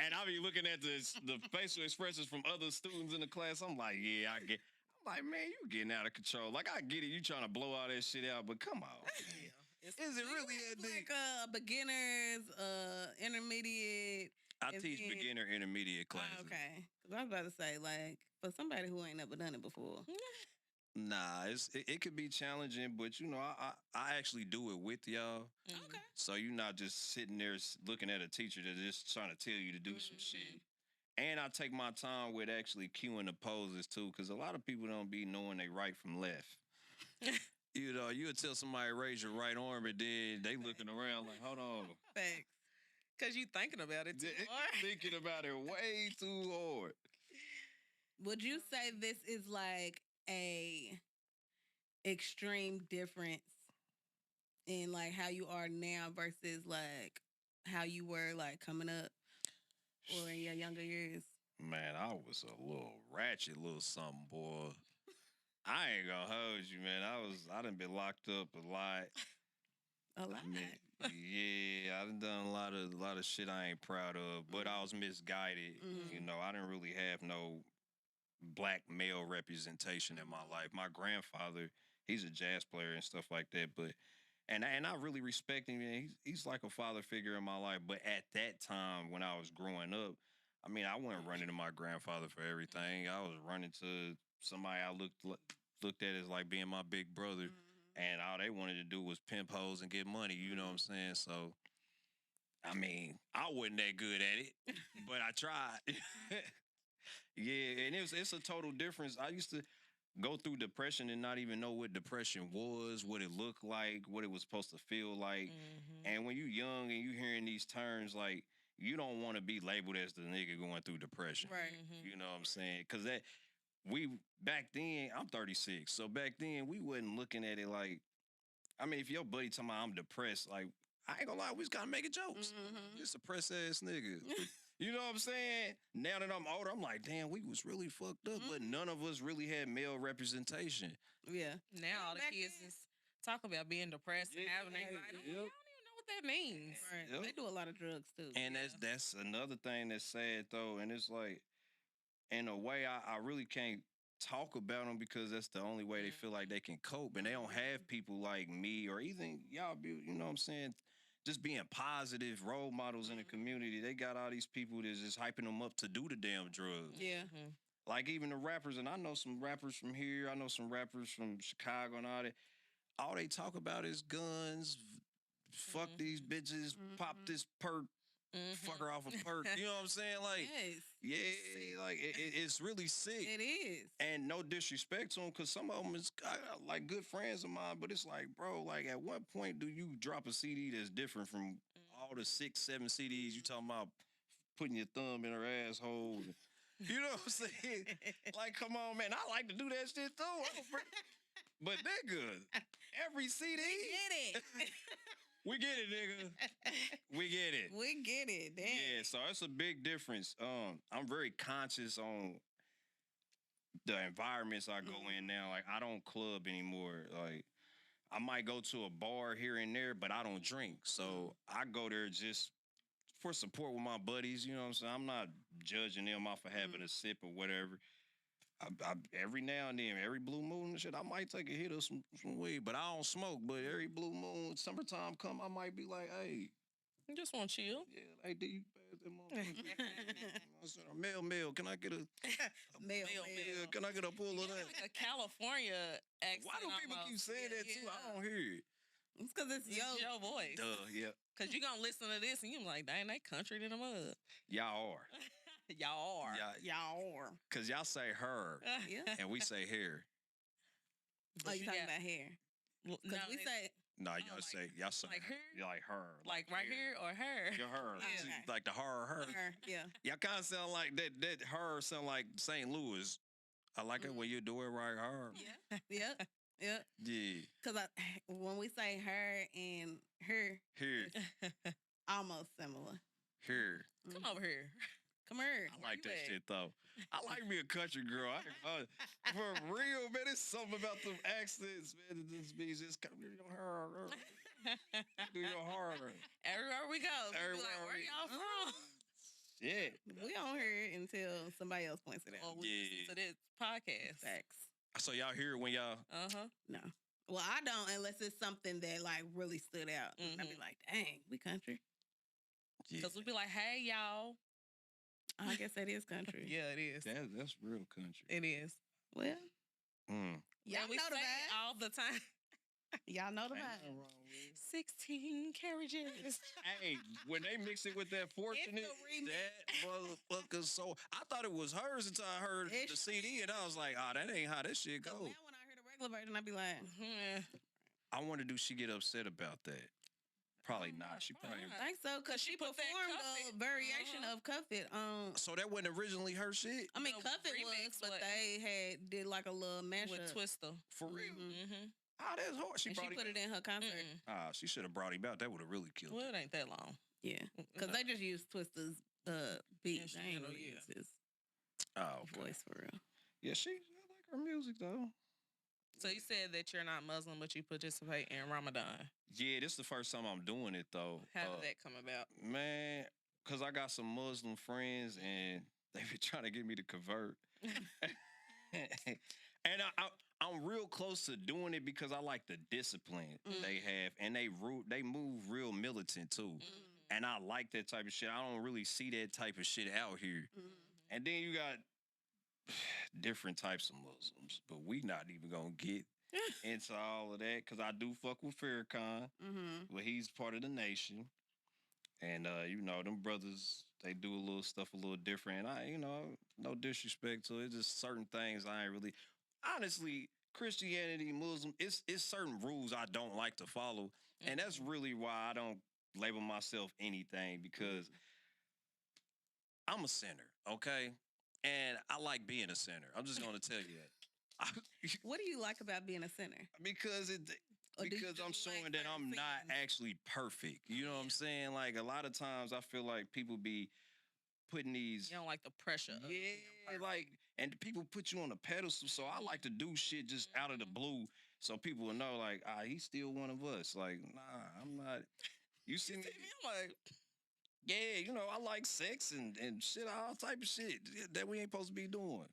and I be looking at the facial expressions from other students in the class. I'm like, yeah, I'm like, man, you getting out of control. Like, I get it, you trying to blow all that shit out, but come on. Is it really that deep? Like beginners, intermediate. I and teach then- beginner intermediate classes. Okay. 'Cause I was about to say, like, for somebody who ain't never done it before. Nah, it could be challenging, but I actually do it with y'all. Okay. So you're not just sitting there looking at a teacher that's just trying to tell you to do some shit. And I take my time with actually cueing the poses too, because a lot of people don't be knowing they right from left. You would tell somebody raise your right arm, and then they looking around like, hold on. Thanks. Because you thinking about it too hard. Thinking about it way too hard. Would you say this is like a extreme difference in like how you are now versus like how you were like coming up or in your younger years? Man, I was a little ratchet little something, boy. I ain't gonna hold you, man. I done been locked up a lot. A lot. I mean, yeah, I done a lot of shit I ain't proud of, but I was misguided. I didn't really have no black male representation in my life. My grandfather, he's a jazz player and stuff like that, but and I really respect him. He's like a father figure in my life. But at that time, when I was growing up, I mean, I wasn't running to my grandfather for everything. I was running to somebody I looked at as like being my big brother. And all they wanted to do was pimp hoes and get money, you know what I'm saying? So, I mean, I wasn't that good at it, but I tried. Yeah, and it's a total difference. I used to go through depression and not even know what depression was, what it looked like, what it was supposed to feel like. And when you young and you hearing these terms, like, you don't want to be labeled as the nigga going through depression. Right. You know what I'm saying? Because back then, I'm 36. So back then, we wasn't looking at it like, I mean, if your buddy talking about I'm depressed, like, I ain't gonna lie, we just gotta make jokes. This depressed ass nigga. You know what I'm saying? Now that I'm older, I'm like, damn, we was really fucked up, but none of us really had male representation. Yeah. Now all the Back kids then- is talking about being depressed and having anxiety. I don't even know what that means. Right. Yep. They do a lot of drugs too. And that's another thing that's sad though. And it's like, in a way, I really can't talk about them because that's the only way they feel like they can cope, and they don't have people like me or even y'all. You know what I'm saying? Just being positive role models in the community. They got all these people that's just hyping them up to do the damn drugs. Yeah. Like even the rappers, and I know some rappers from here. I know some rappers from Chicago and all that. All they talk about is guns. Fuck these bitches. Pop this perk. Fuck her off a perk. You know what I'm saying? Like, Yes. yeah, like it's really sick. It is. And no disrespect to them, because some of them is like good friends of mine. But it's like, bro, like at what point do you drop a CD that's different from all the 6, 7 CDs you talking about putting your thumb in her asshole? You know what I'm saying? Like, come on, man. I like to do that shit too. But nigga, every CD. We get it. We get it, nigga. We get it. We get it. Damn. Yeah, so it's a big difference. I'm very conscious on the environments I go in now. Like, I don't club anymore. Like, I might go to a bar here and there, but I don't drink. So I go there just for support with my buddies. You know what I'm saying? I'm not judging them off of having a sip or whatever. I every now and then, every blue moon and shit, I might take a hit of some weed, but I don't smoke. But every blue moon, summertime come, I might be like, hey, You just want to chill. yeah, like, do you pass that motherfucker? Mail, can I get a Mail. Can I get a pull of that? Like a California accent. Why do people keep almost. saying that too? I don't hear it. It's because it's It's your voice. Duh, yeah. Because you going to listen to this and you like, dang, they country to the mud. Y'all are. Y'all are. Y'all are. Because y'all say her Yeah. and we say hair. Oh, you talking got- about hair? Well, Because no, we it's say No, like- y'all say like her? You're like her. like right hair. here or her. You're her. Yeah. See, like the her. her. Yeah. Y'all kind of sound like that her sound like St. Louis. I like it when you do it right, her. Yep. Yep. Yeah. Because when we say her and her, Here. almost similar. Here. Come over here. Come here. I like you that at? shit though. I like me a country girl. For real, man. It's something about them accents, man. That just means just come to your her. Do your her. Everywhere we go. we be Everywhere like, where we- y'all from? Yeah. We don't hear it until somebody else points it Or out. we listen to this podcast. Facts. So y'all hear it when y'all. Uh-huh. No. Well, I don't unless it's something that like really stood out. I'd be like, dang, we country. Yeah. Because we be like, hey, y'all. I guess that is country. Yeah, it is. That's real country. It is. Well, Mm. y'all And we know the say it vibe. all the time. Y'all know the Ain't vibe. nothing wrong with it. 16 carriages. Hey, when they mix it with that fortunate, remix. that motherfucker. So I thought it was hers until I heard It's- the CD, and I was like, "Oh, that ain't how this shit So go." now when I hear the regular version, I'd be like, Yeah. I wonder, do she get upset about that? Probably not. She probably. I think so, because she put that performed Cuff a It. variation of Cuff It on. So that wasn't originally her shit. I mean, The Cuff It was, remix but was- they did like a little mashup. With Twister. For real. Mm-hmm. Ah, that's hard. She And she brought put him. it in her concert. She should have brought him out. That would have really killed Well, it. it ain't that long. Yeah, because they just used Twister's beat. They ain't Instrumental, really yeah. used his Oh, okay. voice for real. Yeah, I like her music though. So you said that you're not Muslim, but you participate in Ramadan. Yeah, this is the first time I'm doing it though. How did that come about? Man, cause I got some Muslim friends and they been trying to get me to convert. And I'm real close to doing it because I like the discipline they have, and they move real militant too. And I like that type of shit. I don't really see that type of shit out here. And then you got different types of Muslims, but we not even gonna get into all of that because I do fuck with Farrakhan, but he's part of the nation. And you know, them brothers, they do a little stuff a little different. And no disrespect to it, it's just certain things I ain't really. Honestly, Christianity, Muslim, it's certain rules I don't like to follow, and that's really why I don't label myself anything, because I'm a sinner, okay, and I like being a sinner. I'm just gonna tell you that. What do you like about being a sinner? Because Or do you because I'm just showing like that certain I'm not scenes? actually perfect. You know what I'm saying? Like a lot of times I feel like people be putting these You don't like the pressure. Of being perfect. like, and people put you on a pedestal. So I like to do shit just out of the blue, so people will know, like, he's still one of us. Like, nah, I'm not. You see me? I'm like, Yeah, you know, I like sex and shit, all type of shit that we ain't supposed to be doing.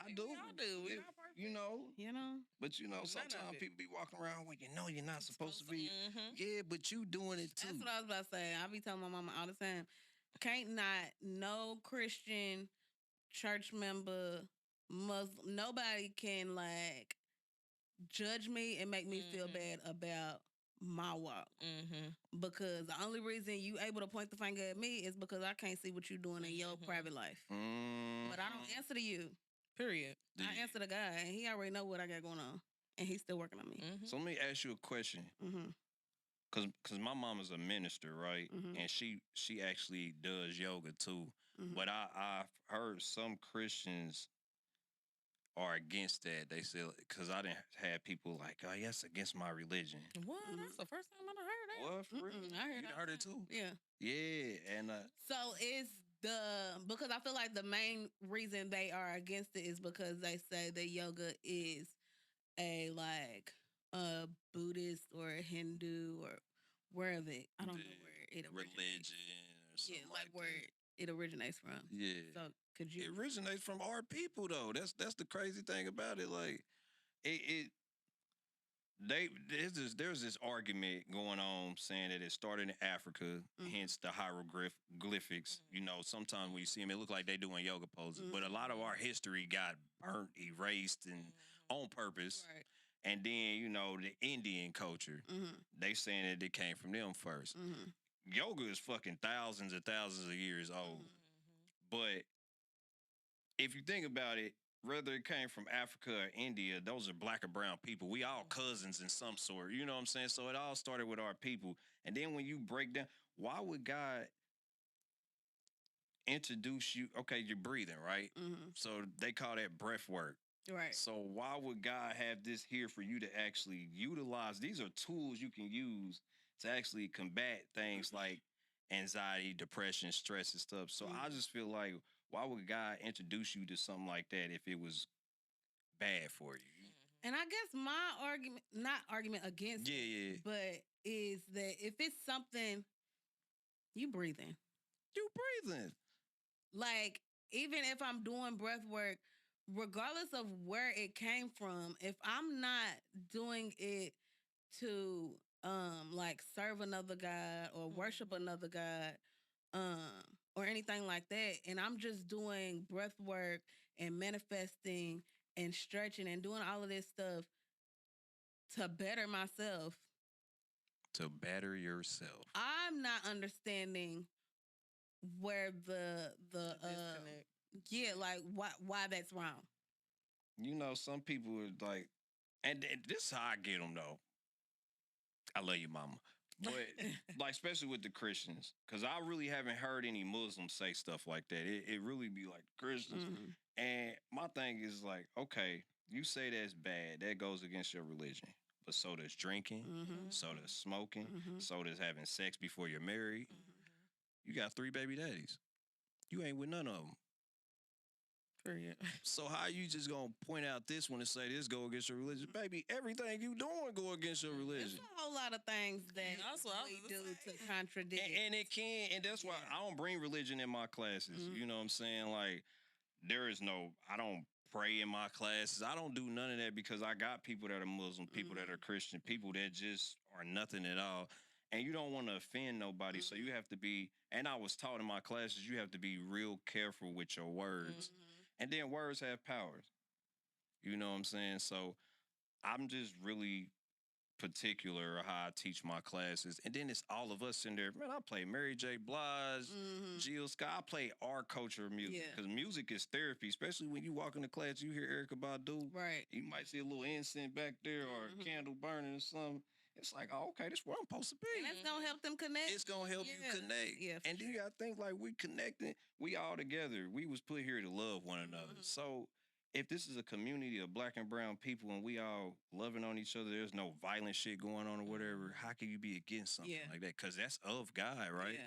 I do. We all do. We It- all perfect. you know, but None of sometimes it. people be walking around when you're not supposed to be. Mhm. Yeah, but you doing it too. That's what I was about to say. I be telling my mama all the time, can't not no Christian church member, Muslim, nobody can like judge me and make me feel Mhm. bad about my walk. Mhm. Because the only reason you able to point the finger at me is because I can't see what you doing in your Mhm. private life. Mm. But I don't answer to you. Period. I answer to God, and He already know what I got going on, and He's still working on me. Mhm. So let me ask you a question. Mm-hmm. Cause my mom is a minister, right? Mhm. And she actually does yoga too. Mhm. But I've heard some Christians are against that. They say because I didn't have people like, oh, yes, against my religion. What? Mhm. That's the first time I done heard that. What for real? I heard You that. done heard it too? Yeah. Yeah, and So it's because I feel like the main reason they are against it is because they say that yoga is a like a Buddhist or a Hindu or wherever I don't know where it originates. religion or something Yeah, like where that. it originates from. Yeah. So could you? It originates from our people though. That's the crazy thing about it. Like it there's this argument going on saying that it started in Africa, hence the hieroglyphics. You know, sometimes when you see them, it look like they doing yoga poses, but a lot of our history got burnt, erased, and on purpose. Right. And then the Indian culture, they saying that it came from them first. Yoga is fucking thousands and thousands of years old, but if you think about it, whether it came from Africa or India, those are black or brown people. We all cousins in some sort. You know what I'm saying? So it all started with our people. And then when you break down, why would God introduce you? Okay, you're breathing, right? So they call that breath work. Right. So why would God have this here for you to actually utilize? These are tools you can use to actually combat things like anxiety, depression, stress, and stuff. So I just feel like, why would God introduce you to something like that if it was bad for you? And I guess my argument against it, but is that if it's something you breathing. You breathing. Like, even if I'm doing breath work, regardless of where it came from, if I'm not doing it to like serve another God or worship another God, or anything like that, and I'm just doing breath work and manifesting and stretching and doing all of this stuff to better myself. To better yourself. I'm not understanding where the disconnect. yeah, like why that's wrong. You know, some people are like, and this is how I get them though. I love you, mama. But like, especially with the Christians, because I really haven't heard any Muslims say stuff like that. It really be like Christians. And my thing is like, okay, you say that's bad. That goes against your religion. But so does drinking, so does smoking, so does having sex before you're married. You got 3 baby daddies. You ain't with none of them. Period. So how you just gonna point out this one and say this go against your religion? Baby, everything you doing go against your religion. There's a whole lot of things that That's what I we was do gonna to contradict. And it can, and that's why I don't bring religion in my classes. You know what I'm saying? Like, I don't pray in my classes. I don't do none of that because I got people that are Muslim, people that are Christian, people that just are nothing at all. And you don't want to offend nobody. So you have to be, and I was taught in my classes, you have to be real careful with your words. And then words have powers. You know what I'm saying? So I'm just really particular how I teach my classes. And then it's all of us in there. Man, I play Mary J. Blige, Jill Scott. I play our culture of music. Because music is therapy, especially when you walk into class, you hear Erykah Badu. Right. You might see a little incense back there or a candle burning or something. It's like, oh, okay, this is where I'm supposed to be. And it's gonna help them connect. It's gonna help you connect. Yeah. And then you gotta think like we connecting. We all together. We was put here to love one another. So if this is a community of black and brown people and we all loving on each other, there's no violent shit going on or whatever, how can you be against something like that? Because that's of God, right? Yeah.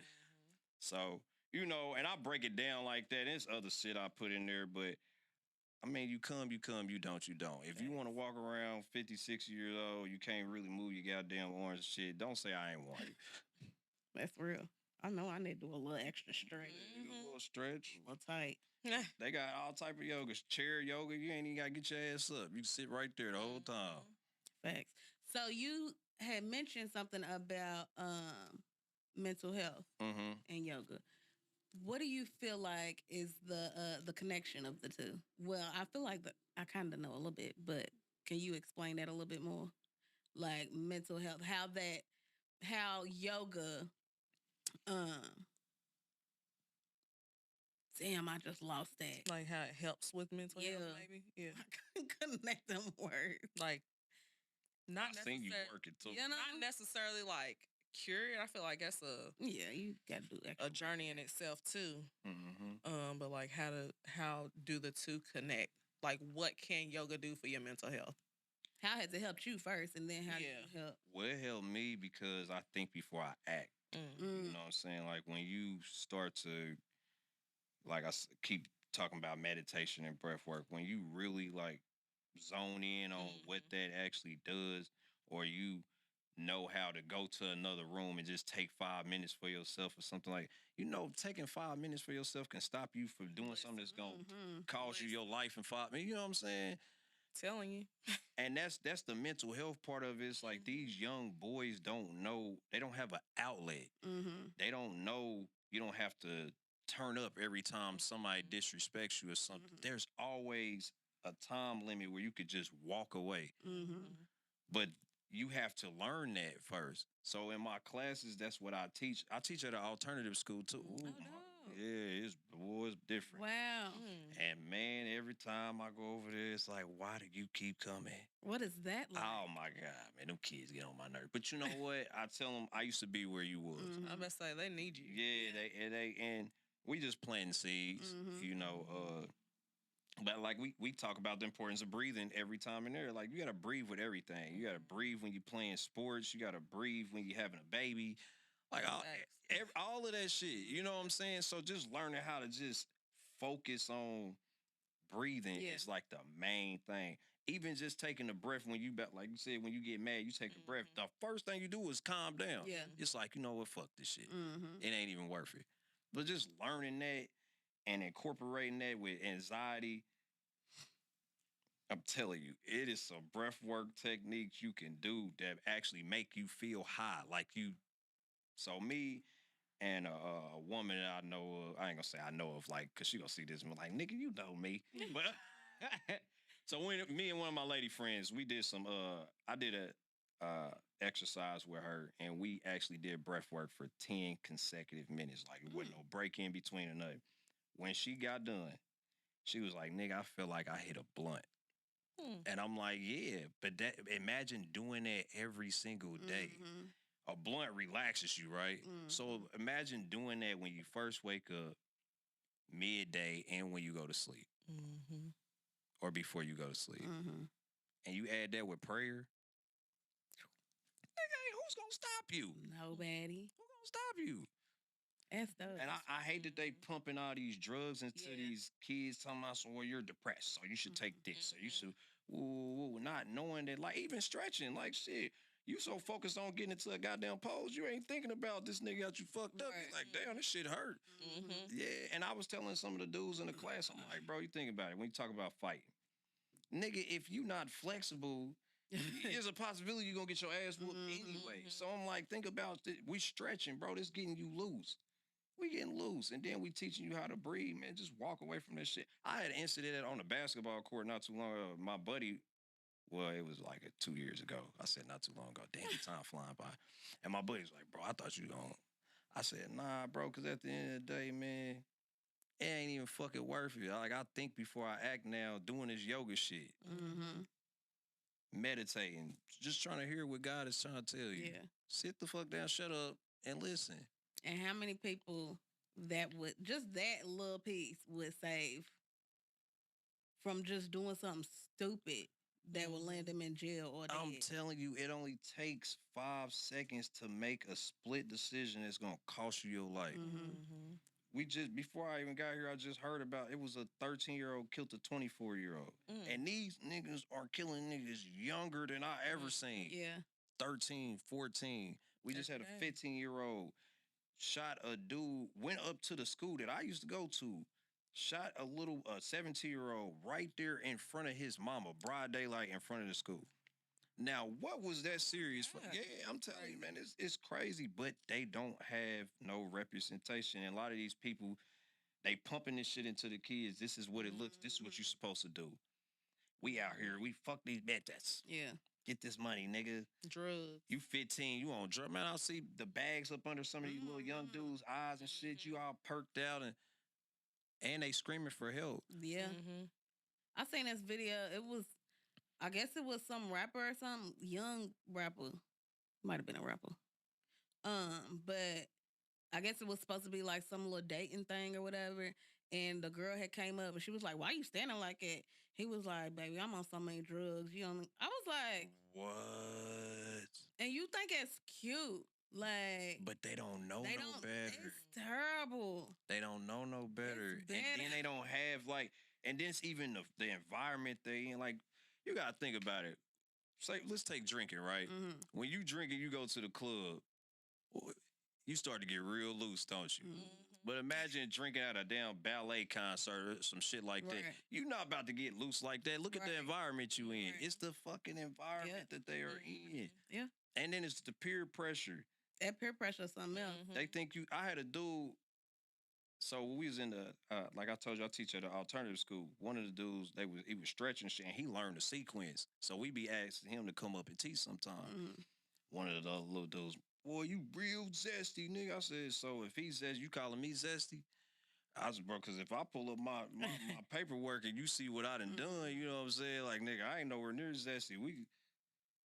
So, and I break it down like that. There's other shit I put in there, but I mean, you come, you don't. If you want to walk around 56 years old, you can't really move your goddamn orange shit, don't say I ain't want you. That's real. I know I need to do a little extra stretch. Do a little stretch. A little tight. They got all type of yoga. Chair yoga. You ain't even got to get your ass up. You can sit right there the whole time. Facts. So you had mentioned something about mental health and yoga. What do you feel like is the connection of the two? Well, I feel like I kind of know a little bit, but can you explain that a little bit more? Like mental health, how yoga, damn, I just lost that. Like how it helps with mental health, maybe. Yeah. I couldn't connect them words. Like not I seen you necessar- work it too. You know, not necessarily like cure it. I feel like that's you got to do a journey in itself too. But like how do the two connect? Like what can yoga do for your mental health? How has it helped you first, and then how did it help? Well, it helped me because I think before I act. You know what I'm saying? Like when you start to, like keep talking about meditation and breath work, when you really like zone in on what that actually does, or you know how to go to another room and just take 5 minutes for yourself or something like, taking 5 minutes for yourself can stop you from doing something that's going to cost you your life in 5 minutes. You know what I'm saying? Telling you. And that's the mental health part of it. It's like these young boys don't know, they don't have an outlet. They don't know you don't have to turn up every time somebody disrespects you or something. There's always a time limit where you could just walk away. But you have to learn that first. So in my classes, that's what I teach. I teach at an alternative school too. Ooh, yeah, it's different. Wow. And man, every time I go over there, it's like, why do you keep coming? What is that like? Oh my God, man, them kids get on my nerves. But you know what? I tell them I used to be where you was. I about to say they need you. Yeah, and we just planting seeds, But like we talk about the importance of breathing every time in there. Like you gotta breathe with everything. You gotta breathe when you're playing sports. You gotta breathe when you're having a baby. Like all of that shit. You know what I'm saying? So just learning how to just focus on breathing is like the main thing. Even just taking a breath when like you said, when you get mad, you take a breath. The first thing you do is calm down. Yeah. It's like, you know what, fuck this shit. It ain't even worth it. But just learning that and incorporating that with anxiety, I'm telling you, it is some breath work techniques you can do that actually make you feel high. Like you. So me and a woman that I know of, I ain't gonna say I know of, like, cause she gonna see this and be like, nigga, you know me. But so when me and one of my lady friends, we did some, I did a exercise with her, and we actually did breath work for 10 consecutive minutes. Like it wasn't no break in between or nothing. When she got done, she was like, nigga, I feel like I hit a blunt. And I'm like, yeah, but imagine doing that every single day. A blunt relaxes you, right? So imagine doing that when you first wake up, midday, and when you go to sleep. Or before you go to sleep. And you add that with prayer. Nigga, who's gonna stop you? Nobody. Who's gonna stop you? That's dope. And I hate that they pumping all these drugs into these kids, talking about, well, you're depressed, so you should take this, so you should, not knowing that, like, even stretching, like, shit, you so focused on getting into a goddamn pose, you ain't thinking about this nigga got you fucked up. You're like, damn, this shit hurt. Yeah, and I was telling some of the dudes in the class, I'm like, bro, you think about it, when you talk about fighting, nigga, if you not flexible, there's a possibility you're gonna get your ass whooped anyway. So I'm like, think about this. We stretching, bro. This getting you loose. We getting loose. And then we teaching you how to breathe, man. Just walk away from that shit. I had an incident on the basketball court not too long ago. My buddy, well, it was like 2 years ago. I said not too long ago. Damn, the time flying by. And my buddy's like, bro, I thought you gonna. I said, nah, bro, because at the end of the day, man, it ain't even fucking worth it. Like, I think before I act now, doing this yoga shit. Meditating, just trying to hear what God is trying to tell you. Yeah. Sit the fuck down, shut up, and listen. And how many people that would, just that little piece would save from just doing something stupid that would land them in jail or dead? I'm telling you, it only takes 5 seconds to make a split decision that's going to cost you your life. Before I even got here, I just heard about, it was a 13-year-old killed a 24-year-old. And these niggas are killing niggas younger than I ever seen. Yeah. 13, 14. We just had a 15-year-old shot a dude, went up to the school that I used to go to, shot a little 17-year-old right there in front of his mama, broad daylight in front of the school. Now, what was that serious for? Yeah. Yeah, I'm telling you, man, it's crazy, but they don't have no representation. And a lot of these people, they pumping this shit into the kids. This is what it looks. This is what you're supposed to do. We out here, we fuck these bitches. Yeah. Get this money, nigga. Drugs. You 15, you on drugs. Man, I see the bags up under some of these little young dudes' eyes and shit. You all perked out and they screaming for help. Yeah. Mm-hmm. I seen this video. I guess it was some rapper or some young rapper. Might have been a rapper. But I guess it was supposed to be like some little dating thing or whatever. And the girl had came up and she was like, "Why you standing like that?" He was like, "Baby, I'm on so many drugs." You know, I was like, What? and you think it's cute. Like, But they don't know they no don't, better. it's terrible. They don't know no better. It's And then they don't have like, and then it's even the environment they in. Like, you gotta think about it. Say, let's take drinking, right? Mm-hmm. When you drink and you go to the club, you start to get real loose, don't you? Mm-hmm. But imagine drinking at a damn ballet concert or some shit like that. Right. You're not about to get loose like that. Look at the Right. environment you in. Right. It's the fucking environment that they are in. Yeah. And then it's the peer pressure. That peer pressure is something else. Mm-hmm. They think you. I had a dude. So when we was in the, like I told you, I teach at an alternative school. One of the dudes, he was stretching shit, and he learned the sequence. So we be asking him to come up and teach sometime. Mm-hmm. One of the other little dudes, boy, you real zesty, nigga. I said, so if he says you calling me zesty, I was, bro, because if I pull up my paperwork and you see what I done done, you know what I'm saying? Like, nigga, I ain't nowhere near zesty.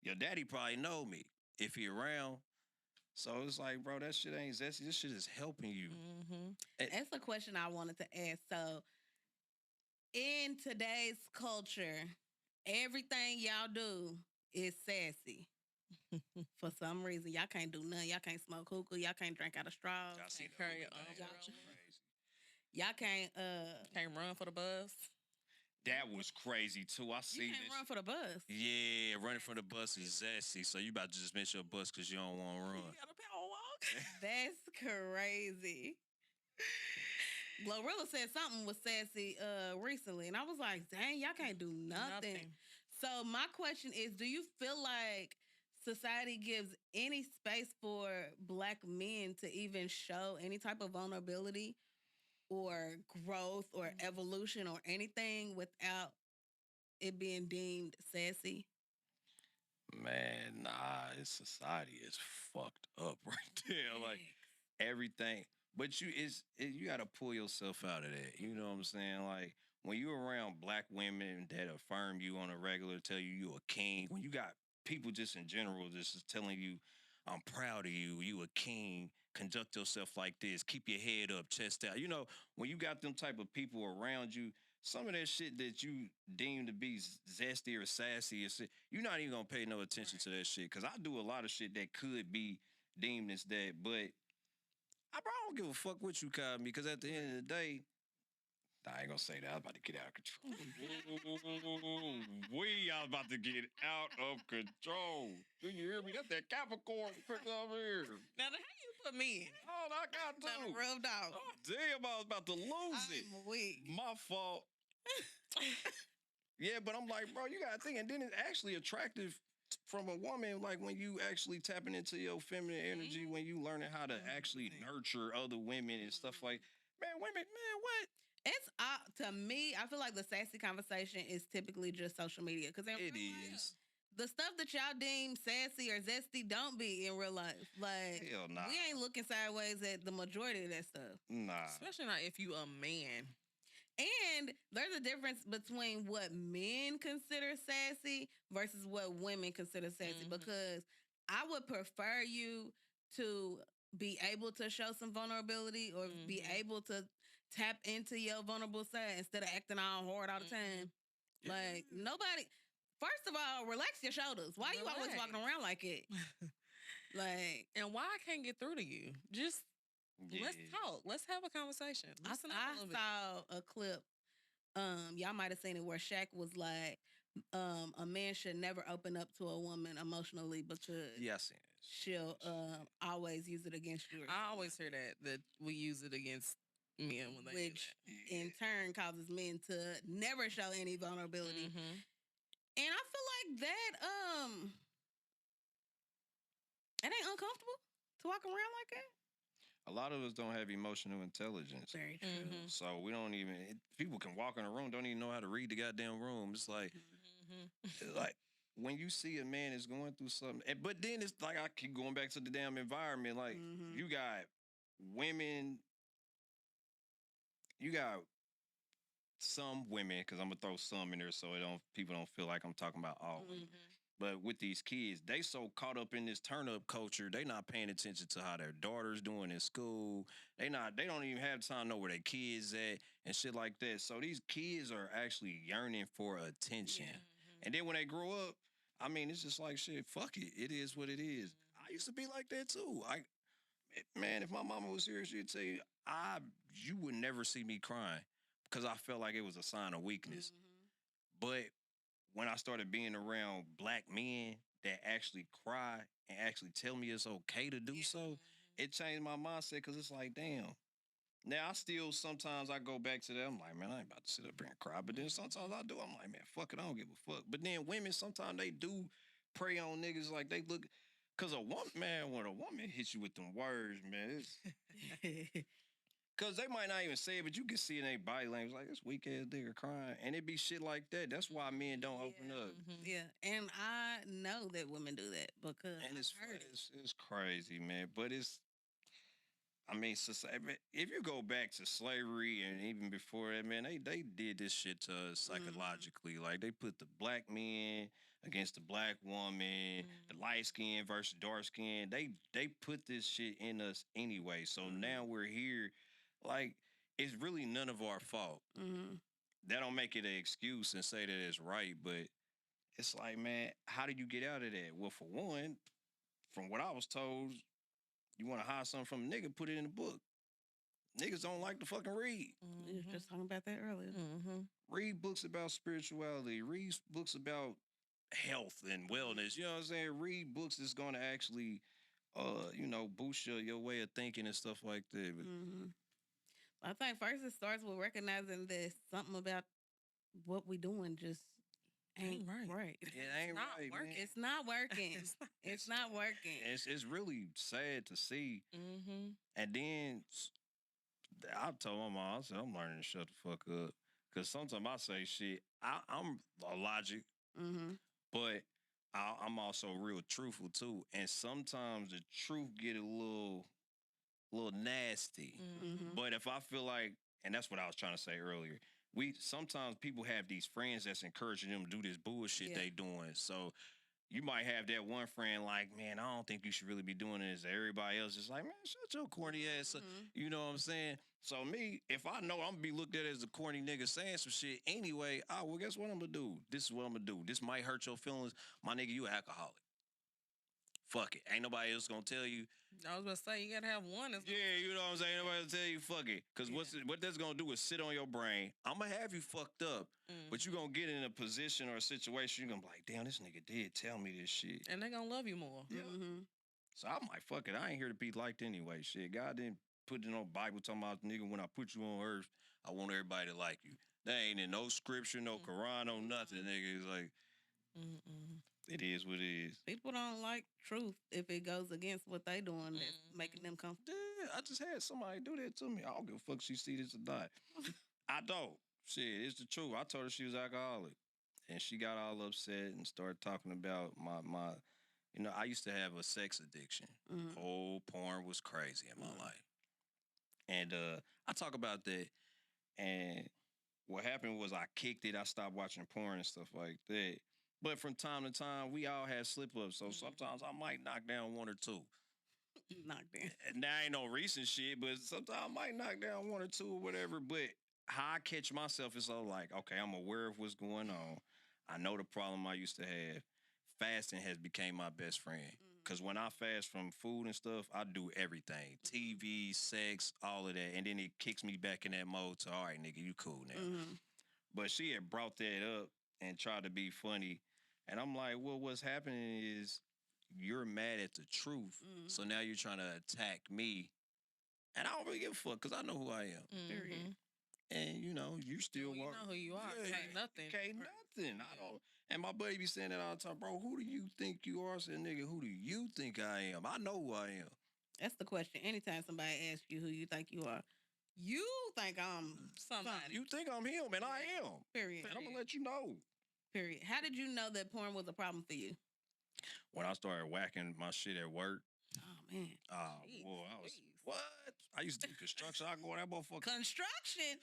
Your daddy probably know me if he around. So it's like, bro, that shit ain't zesty. This shit is helping you. Mm-hmm. That's a question I wanted to ask. So, in today's culture, everything y'all do is sassy. For some reason, y'all can't do nothing. Y'all can't smoke hookah. Y'all can't drink out of straws. Y'all see Carry the your hookah own thing? umbrella. Crazy. Y'all can't Can't run for the bus. That was crazy too. I you see can't this. run for the bus. Yeah, running from the bus is zesty. So you about to just miss your bus because you don't want to run. You got a power walk. That's crazy. Glorilla said something was sassy recently, and I was like, dang, y'all can't do nothing. So my question is, do you feel like society gives any space for Black men to even show any type of vulnerability or growth or evolution or anything without it being deemed sassy? Man, nah, society is fucked up right there. Like everything. But you gotta pull yourself out of that. You know what I'm saying? Like when you're around Black women that affirm you on a regular, tell you a king. When you got people just in general just is telling you, I'm proud of you, you a king, conduct yourself like this, keep your head up, chest out. You know, when you got them type of people around you, some of that shit that you deem to be zesty or sassy, you're not even gonna pay no attention to that shit. Cause I do a lot of shit that could be deemed as that, but I don't give a fuck what you call me, because at the end of the day, I ain't gonna say that. I was about to get out of control. We are about to get out of control. Do you hear me? That's that Capricorn picking over here. Now, how you put me in? Oh, I got to. Rubbed off. Oh, damn, I was about to lose it. I'm weak. My fault. Yeah, but I'm like, bro, you gotta think, and then it's actually attractive from a woman, like when you actually tapping into your feminine energy, when you learning how to actually nurture other women and stuff like, man, women, man, what? It's to me, I feel like the sassy conversation is typically just social media. Because It is. the stuff that y'all deem sassy or zesty don't be in real life. Like, Hell nah. we ain't looking sideways at the majority of that stuff. Nah. Especially not if you a man. And there's a difference between what men consider sassy versus what women consider sassy. Mhm. Because I would prefer you to be able to show some vulnerability or be able to tap into your vulnerable side instead of acting all hard all the time. Like, nobody... First of all, relax your shoulders. Why you always Relax. walking around like it? Like... And why I can't get through to you? Just let's talk. Let's have a conversation. Listen up a I little bit. saw a clip. Y'all might have seen it where Shaq was like, a man should never open up to a woman emotionally because Yes, she'll always use it against you. I always hear that we use it against men when they Which do in turn causes men to never show any vulnerability. that. And I feel like it ain't uncomfortable to walk around like that. a lot of us don't have emotional intelligence. Very true. Mhm. So we don't even. People can walk in a room, don't even know how to read the goddamn room. It's like, when you see a man is going through something, but then it's like I keep going back to the damn environment. Like Mhm. you got women, you got some women, because I'm gonna throw some in there so people don't feel like I'm talking about all women. But with these kids, they so caught up in this turn up culture, they not paying attention to how their daughter's doing in school. They don't even have time to know where their kids at and shit like that. So these kids are actually yearning for attention. And then when they grow up, I mean, it's just like shit, fuck it. It is what it is. I used to be like that too. Man, if my mama was here, she'd tell you, you would never see me crying because I felt like it was a sign of weakness. But when I started being around black men that actually cry and actually tell me it's okay to do so, it changed my mindset because it's like, damn. Now I still sometimes I go back to that. I'm like, man, I ain't about to sit up here and cry. But then sometimes I do. I'm like, man, fuck it, I don't give a fuck. But then women sometimes they do prey on niggas like they look. Cause a woman, man, when a woman hits you with them words, man, it's cause they might not even say it, but you can see in their body language like this weak ass nigga crying, and it be shit like that. That's why men don't open up. Yeah, and I know that women do that because And I've heard it. it's crazy, man. But I mean, society, if you go back to slavery and even before that, man, they did this shit to us psychologically. Like they put the black men against the black woman, the light skin versus dark skin. They put this shit in us anyway. So now we're here. Like it's really none of our fault. That don't make it an excuse and say that it's right, but it's like, man, how do you get out of that? Well, for one, from what I was told, you want to hide something from a nigga, put it in the book. Niggas don't like to fucking read. We was just talking about that earlier. Read books about spirituality. Read books about health and wellness. You know what I'm saying? Read books that's going to actually, boost your way of thinking and stuff like that. But I think first it starts with recognizing that something about what we doing just ain't right. it ain't not right, working. man. It's not working. It's not working. It's really sad to see. And then I told my mom, I said, I'm learning to shut the fuck up. Because sometimes I say shit, I'm a logic, but I'm also real truthful too. And sometimes the truth get a little nasty. But if I feel like, and that's what I was trying to say earlier, sometimes people have these friends that's encouraging them to do this bullshit they doing. So you might have that one friend like, man, I don't think you should really be doing this. Everybody else is like, man, shut your corny ass up. You know what I'm saying? So me, if I know I'm gonna be looked at as a corny nigga saying some shit anyway, well, guess what I'm gonna do? This is what I'm gonna do. This might hurt your feelings. My nigga, you an alcoholic. Fuck it. Ain't nobody else gonna tell you. I was gonna say you gotta have one. Yeah, you know what I'm saying? Nobody will tell you fuck it. Cause what that's gonna do is sit on your brain. I'm gonna have you fucked up, but you gonna get in a position or a situation, you're gonna be like, damn, this nigga did tell me this shit. And they gonna love you more. So I'm like, fuck it. I ain't here to be liked anyway. Shit. God didn't put it in no Bible talking about nigga, when I put you on earth, I want everybody to like you. That ain't in no scripture, no Quran, no nothing, nigga. It's like it is what it is. People don't like truth if it goes against what they doing that's making them comfortable. Yeah, I just had somebody do that to me. I don't give a fuck if she see this or not. I don't. Shit, it's the truth. I told her she was alcoholic. And she got all upset and started talking about my I used to have a sex addiction. Whole porn was crazy in my life. And I talk about that. And what happened was I kicked it. I stopped watching porn and stuff like that. But from time to time, we all had slip-ups. So sometimes I might knock down one or two. Knock down. And that ain't no recent shit, but sometimes I might knock down one or two or whatever. But how I catch myself is all like, okay, I'm aware of what's going on. I know the problem I used to have. Fasting has become my best friend. Because when I fast from food and stuff, I do everything. TV, sex, all of that. And then it kicks me back in that mode to, all right, nigga, you cool now. But she had brought that up. and tried to be funny. And I'm like, well, what's happening is you're mad at the truth. Mhm. So now you're trying to attack me. And I don't really give a fuck because I know who I am. Period. And you know, you still Well, you walk. know who you are. Can't nothing. Can't nothing. I don't. And my buddy be saying that all the time, bro. Who do you think you are? I said, nigga, who do you think I am? I know who I am. That's the question. Anytime somebody asks you who you think you are, you think I'm somebody. You think I'm him, and I am. Period. And I'm gonna let you know. Period. How did you know that porn was a problem for you? When I started whacking my shit at work, Oh man. boy, I was Jeez. what? I used to do construction. I go in that motherfucker. Construction.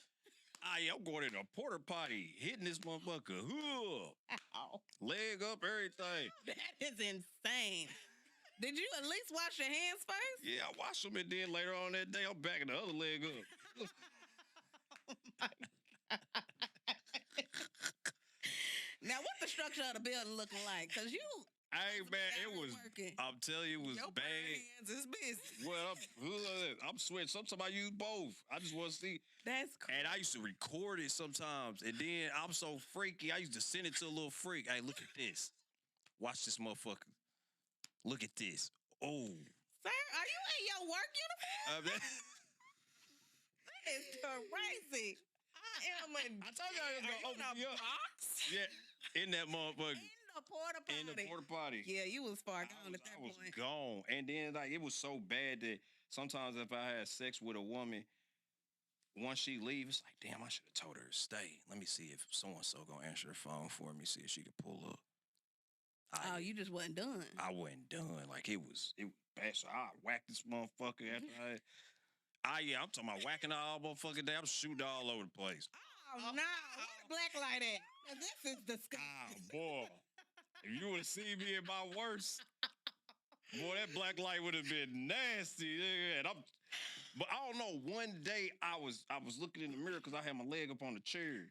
I'm going in a porta potty, hitting this motherfucker. Ow. Leg up, everything. That is insane. Did you at least wash your hands first? Yeah, I washed them, and then later on that day, I'm backing the other leg up. Now, what the structure of the building looking like? Because you. Hey man, it was. Working. I'm telling you, it was Your bad. hands is busy. Well, I'm switching. Sometimes I use both. I just want to see. That's crazy. And I used to record it sometimes. And then I'm so freaky, I used to send it to a little freak. Hey, look at this. Watch this motherfucker. Look at this. Oh. Sir, are you in your work uniform? That- That is crazy. I am in. I told you I was Are going to you open in a you up. box? Yeah, in that motherfucker. In the porta potty. In the porta potty. Yeah, you was far I gone was, at that I was point. gone. And then like it was so bad that sometimes if I had sex with a woman, once she leaves, it's like, damn, I should have told her to stay. Let me see if so-and-so gonna answer the phone for me, see if she could pull up. Oh, you just wasn't done. I wasn't done. Like it was bad. So I whacked this motherfucker after I'm talking about whacking all motherfucking day. I'm shooting all over the place. Oh, no. Where the black light at? Now, this is disgusting. Boy. If you would have seen me at my worst, boy, that black light would have been nasty. Nigga. And but I don't know. One day I was looking in the mirror because I had my leg up on the chair,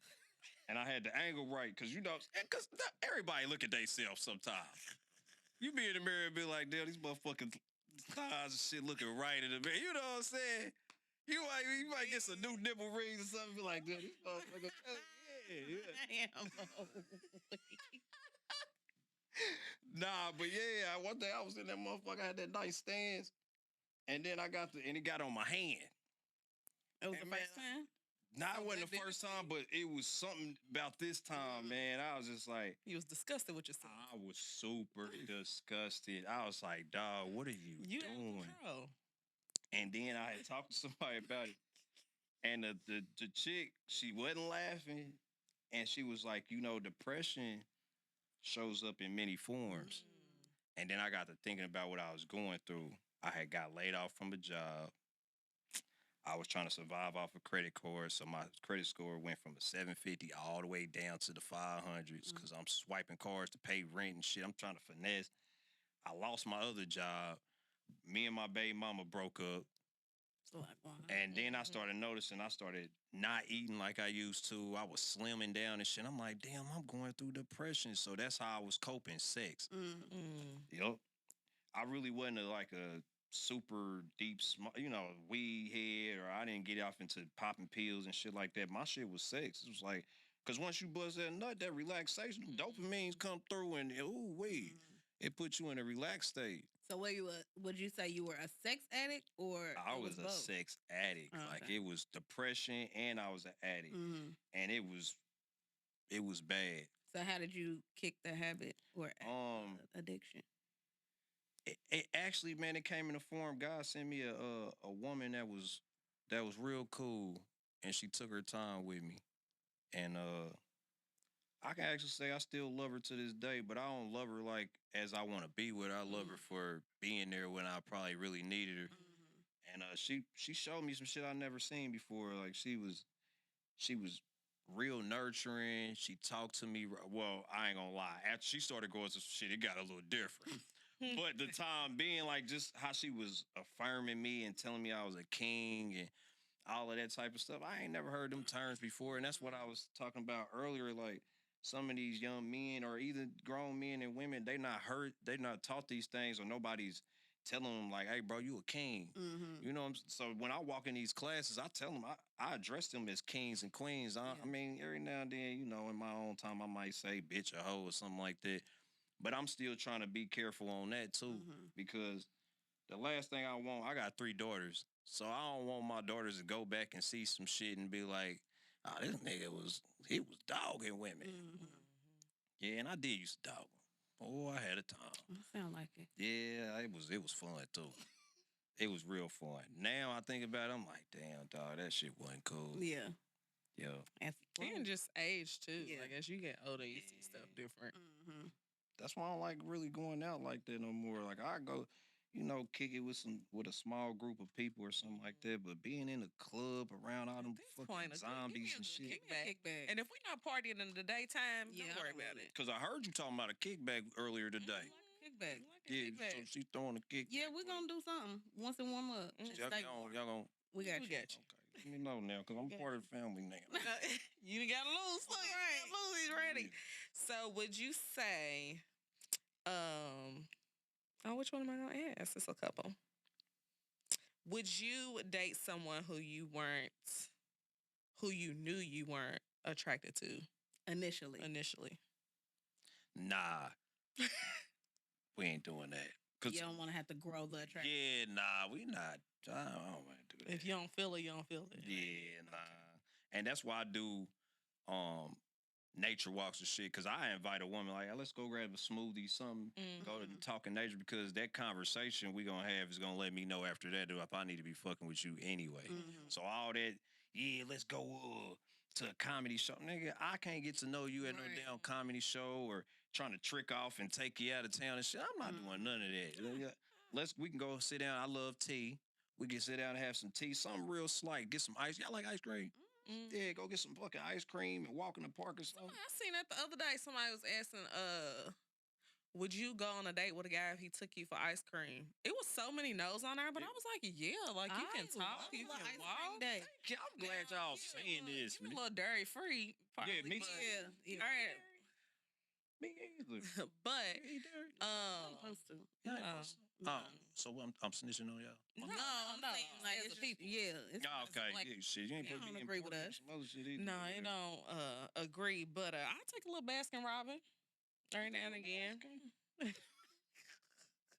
and I had the angle right. Because because everybody look at themselves sometimes. You be in the mirror and be like, damn, these motherfucking thighs and shit looking right in the mirror. You know what I'm saying? You might get some new nipple rings or something. Be like, damn, these motherfuckers. Yeah. Damn. Nah, but yeah, one day I was in that motherfucker, I had that nice stance, and then and it got on my hand. It was And the man, first time? Nah, it So wasn't what the did first it time, but it was something about this time, man. I was just like, You was disgusted with yourself. I was super disgusted. I was like, dog, what are you You had doing? control. And then I had talked to somebody about it, and the chick, she wasn't laughing, and she was like, depression shows up in many forms. And then I got to thinking about what I was going through. I had got laid off from a job. I was trying to survive off a credit card, so my credit score went from a 750 all the way down to the 500s because I'm swiping cards to pay rent and shit. I'm trying to finesse. I lost my other job. Me and my baby mama broke up. And then I started noticing, I started not eating like I used to. I was slimming down and shit. I'm like, damn, I'm going through depression. So that's how I was coping, sex. Yup. I really wasn't like a super deep, weed head, or I didn't get off into popping pills and shit like that. My shit was sex. It was like, because once you buzz that nut, that relaxation, dopamines come through and, it puts you in a relaxed state. So would you say you were a sex addict or I it was a both? sex addict. Oh, Like okay. it was depression and I was an addict. And it was bad. So how did you kick the habit or addiction? It actually, man, it came in the form. God sent me a woman that was real cool, and she took her time with me. And I can actually say I still love her to this day, but I don't love her like as I want to be with her. I love her for being there when I probably really needed her. And she showed me some shit I never seen before. Like she was real nurturing. She talked to me. Well, I ain't gonna lie. After she started going to shit, it got a little different. But the time being, like, just how she was affirming me and telling me I was a king and all of that type of stuff. I ain't never heard them terms before. And that's what I was talking about earlier. Like, some of these young men or either grown men and women, they not taught these things or nobody's telling them like, "Hey, bro, you a king." Mm-hmm. You know, so when I walk in these classes, I tell them I address them as kings and queens. I mean, every now and then, you know, in my own time, I might say bitch or hoe or something like that. But I'm still trying to be careful on that too, because the last thing I want, I got 3 daughters, so I don't want my daughters to go back and see some shit and be like, "Oh, this nigga he was dogging women." Yeah, and I did used to dog them. Oh, I had a time. Sound like it. Yeah, it was fun too. It was real fun. Now I think about it, I'm like, damn, dog, that shit wasn't cool. Yeah. Yeah. And just age too. Yeah. Like as you get older, you see stuff different. Mm-hmm. That's why I don't like really going out like that no more. Like I go, you know, kick it with a small group of people or something like that. But being in a club around all them fucking zombies and shit. Kickback. And if we're not partying in the daytime, don't worry about it. Cause I heard you talking about a kickback earlier today. Kickback. Yeah, so she's throwing a kickback. Yeah, we're gonna do something once and warm up. Y'all gonna. We got you. Okay, let me know now, cause I'm part of the family now. You done got to lose. Look, right. Lose. He's ready. So, would you say, which one am I gonna ask? It's a couple. Would you date someone who you knew you weren't attracted to Initially. Nah, we ain't doing that. Cause You don't want to have to grow the attraction. yeah, nah, we not. I don't want to do that. If you don't feel it, you don't feel it. Yeah, nah. And that's why I do nature walks and shit. Cause I invite a woman like, let's go grab a smoothie, something, go to talking nature, because that conversation we gonna have is gonna let me know after that if I need to be fucking with you anyway. So all that, yeah, let's go to a comedy show. Nigga, I can't get to know you at no damn comedy show or trying to trick off and take you out of town and shit. I'm not doing none of that. We can go sit down. I love tea. We can sit down and have some tea, something real slight. Get some ice. Y'all like ice cream? Yeah, go get some fucking ice cream and walk in the park or something. I seen that the other day. Somebody was asking, would you go on a date with a guy if he took you for ice cream? It was so many no's on there, but I was like, yeah, like you can talk, you can walk. I'm glad y'all saying this. You a little dairy free. Yeah, me too. Yeah. All right. Me either. But Supposed to. So I'm snitching on y'all. No, I'm saying like as it's a people. Yeah. It's Okay, like, yeah, shit. You ain't they supposed to don't be agree with importing us. some other shit either. No, I don't agree. But I take a little Baskin Robin every now and again.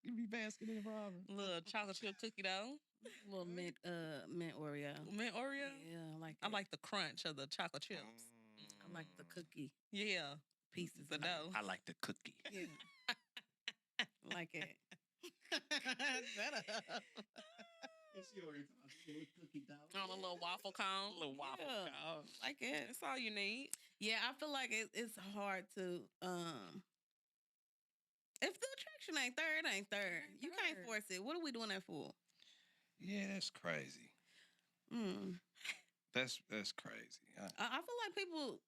You be Baskin and Robin. Little chocolate chip cookie though. little mint Oreo. Mint Oreo. Yeah, I like. I like the crunch of the chocolate chips. I like the cookie Yeah, pieces. the dough. I like the cookie. Yeah. I like it. Shut up. On a little waffle cone. A little waffle. Yeah. Like it. That's all you need. Yeah, I feel like it's hard to if the attraction ain't there, it ain't there. You can't force it. What are we doing that for? Yeah, that's crazy. That's crazy. I feel like people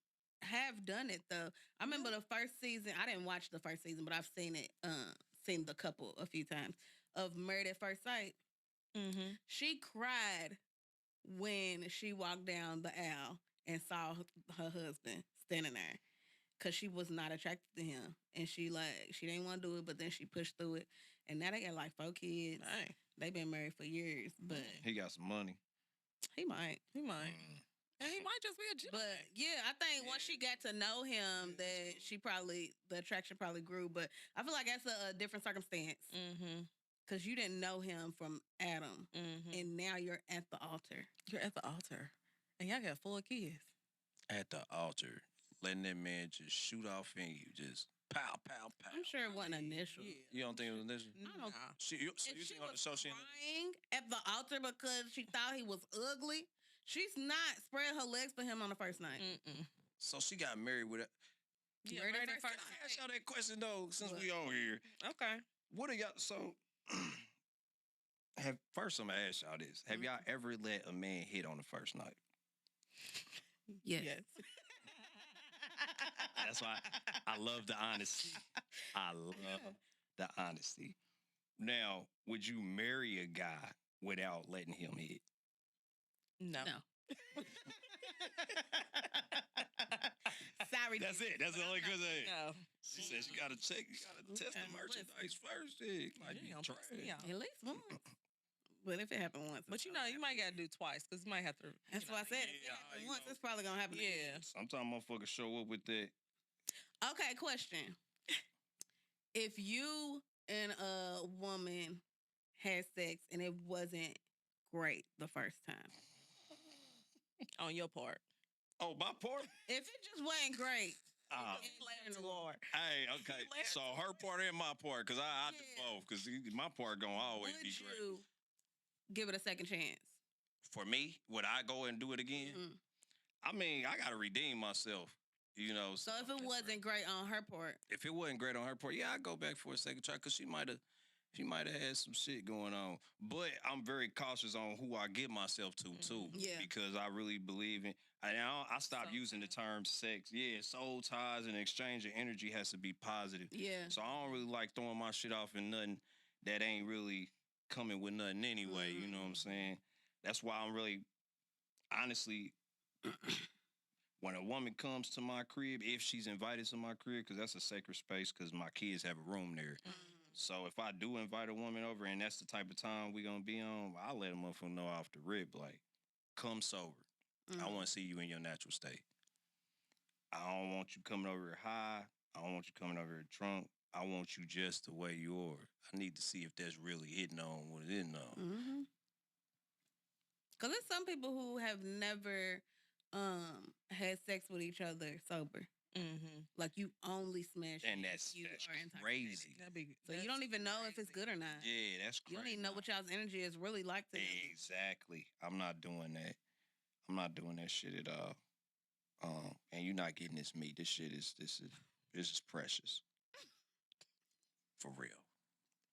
have done it though. I remember the first season. I didn't watch the first season, but I've seen it. Seen the couple a few times of Married at First Sight. She cried when she walked down the aisle and saw her husband standing there because she was not attracted to him, and she didn't want to do it, but then she pushed through it, and now they got like 4 kids. Dang. They've been married for years, but He got some money. he might. And he might just be a Gemini. But yeah, I think once she got to know him, that the attraction probably grew. But I feel like that's a different circumstance. Because you didn't know him from Adam, and now you're at the altar. You're at the altar, and y'all got 4 kids. At the altar, letting that man just shoot off in you, just pow, pow, pow. I'm sure it wasn't initial. Yeah. You don't think it was initial? I don't. So If you she think on the was social? crying at the altar because she thought he was ugly, she's not spread her legs for him on the first night. So she got married with it. Yeah, Married at married at first Can I ask y'all that question though, since we on here? Okay. What are y'all? So, first I'm gonna ask y'all this: have y'all ever let a man hit on the first night? Yes. That's why I love the honesty. I love the honesty. Now, would you marry a guy without letting him hit? No. Sorry. That's it. That's the only question. No. She said she gotta check. You gotta test the merchandise first. Yeah, it might be trash. At least once. But if it happened once, But you know, you might gotta do twice because you might have to. that's why I said if it happened once, it's probably gonna happen again. Sometimes motherfuckers show up with that. Okay, question. If you and a woman had sex and it wasn't great the first time, On your part. Oh, my part? if it just wasn't great, Hey, okay. So her part and my part, because I do both, because my part gonna always would be great. you give it a second chance? For me, would I go and do it again? I mean, I gotta redeem myself. You know. So if it wasn't great on her part, if it wasn't great on her part, yeah, I'd go back for a second try because she might have had some shit going on. But I'm very cautious on who I give myself to too. Yeah. Because I really believe in. I stopped using the term sex. Yeah, soul ties and exchange of energy has to be positive. yeah. So I don't really like throwing my shit off in nothing that ain't really coming with nothing anyway. You know what I'm saying? That's why I'm really, honestly, when a woman comes to my crib, if she's invited to my crib, because that's a sacred space, because my kids have a room there. So if I do invite a woman over, and that's the type of time we gonna be on, I'll let a motherfucker know off the rip, like, come sober. I want to see you in your natural state. I don't want you coming over here high. I don't want you coming over here drunk. I want you just the way you are. I need to see if that's really hitting on what it isn't on. Because there's some people who have never had sex with each other sober. Like you only smash, and that's crazy. So you don't even know if it's good or not. Yeah, that's crazy. You don't even know what y'all's energy is really like together. Exactly. I'm not doing that. I'm not doing that shit at all. And you're not getting this meat. This is precious. For real.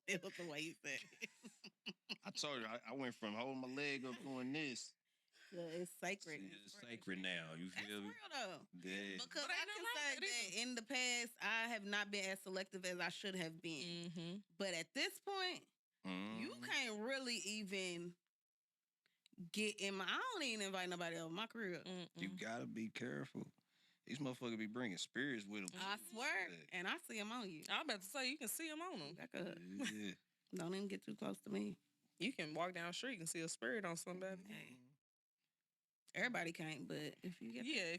It was the way you said it. I told you, I went from holding my leg up doing this. It's sacred. It's sacred now. You feel me? Real though. Yeah. Because I can say that in the past, I have not been as selective as I should have been. But at this point, you can't really even get in my. I don't even invite nobody over my crib. You gotta be careful. These motherfuckers be bringing spirits with them. I swear, and I see them on you. I'm about to say you can see them on them. Yeah. Don't even get too close to me. You can walk down the street and see a spirit on somebody. Everybody can't, but if you get Yeah,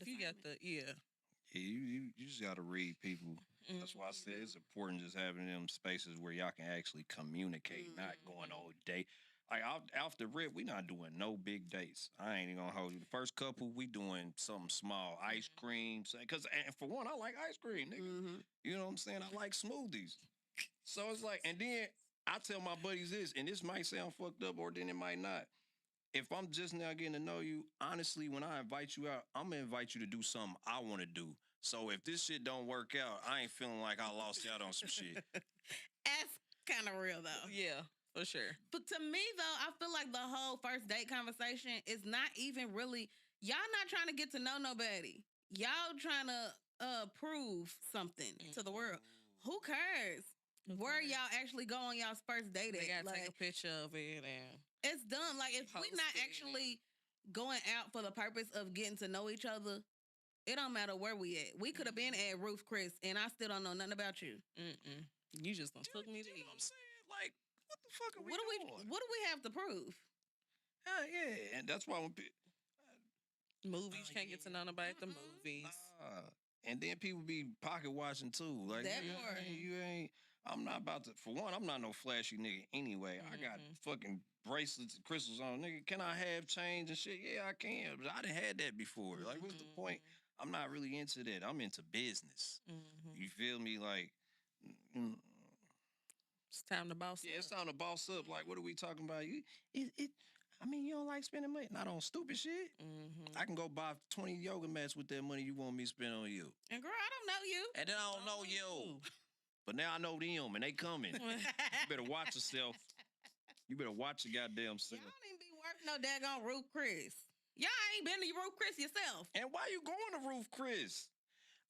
you just gotta read people. That's why I said it's important just having them spaces where y'all can actually communicate, not going all day. Like off the rip, we not doing no big dates. I ain't even gonna hold you. The first couple, we doing something small, ice cream. Cause for one, I like ice cream, nigga. You know what I'm saying? I like smoothies. So it's like, and then I tell my buddies this, and this might sound fucked up, or then it might not. If I'm just now getting to know you, honestly, when I invite you out, I'm gonna invite you to do something I want to do. So if this shit don't work out, I ain't feeling like I lost out on some shit. That's kind of real though. Yeah, for sure. But to me though, I feel like the whole first date conversation is not even really. Y'all not trying to get to know nobody. Y'all trying to prove something to the world. Who cares? Where y'all actually go on y'all's first date at? They gotta like, take a picture of it and. It's dumb. Like, if we're not actually going out for the purpose of getting to know each other, it don't matter where we at. We could have been at Ruth Chris, and I still don't know nothing about you. You just done took me to eat. You know what I'm saying? Like, what the fuck are we doing? What do we have to prove? Yeah, and that's why when movies, you can't get to know nobody at the movies. And then people be pocket watching too. Like, you ain't. I'm not about to. For one, I'm not no flashy nigga anyway. I got fucking bracelets and crystals on. Nigga, can I have change and shit? Yeah, I can. But I done had that before. Like, what's the point? I'm not really into that. I'm into business. You feel me? Like, it's time to boss up. Yeah, it's time to boss up. Like, what are we talking about? I mean, you don't like spending money? Not on stupid shit. I can go buy 20 yoga mats with that money you want me to spend on you. And girl, I don't know you. And then I don't know you. But now I know them, and they coming. You better watch yourself. You better watch your goddamn self. Y'all don't even be worth no daggone Ruth Chris. Y'all ain't been to Ruth Chris yourself. And why you going to Ruth Chris?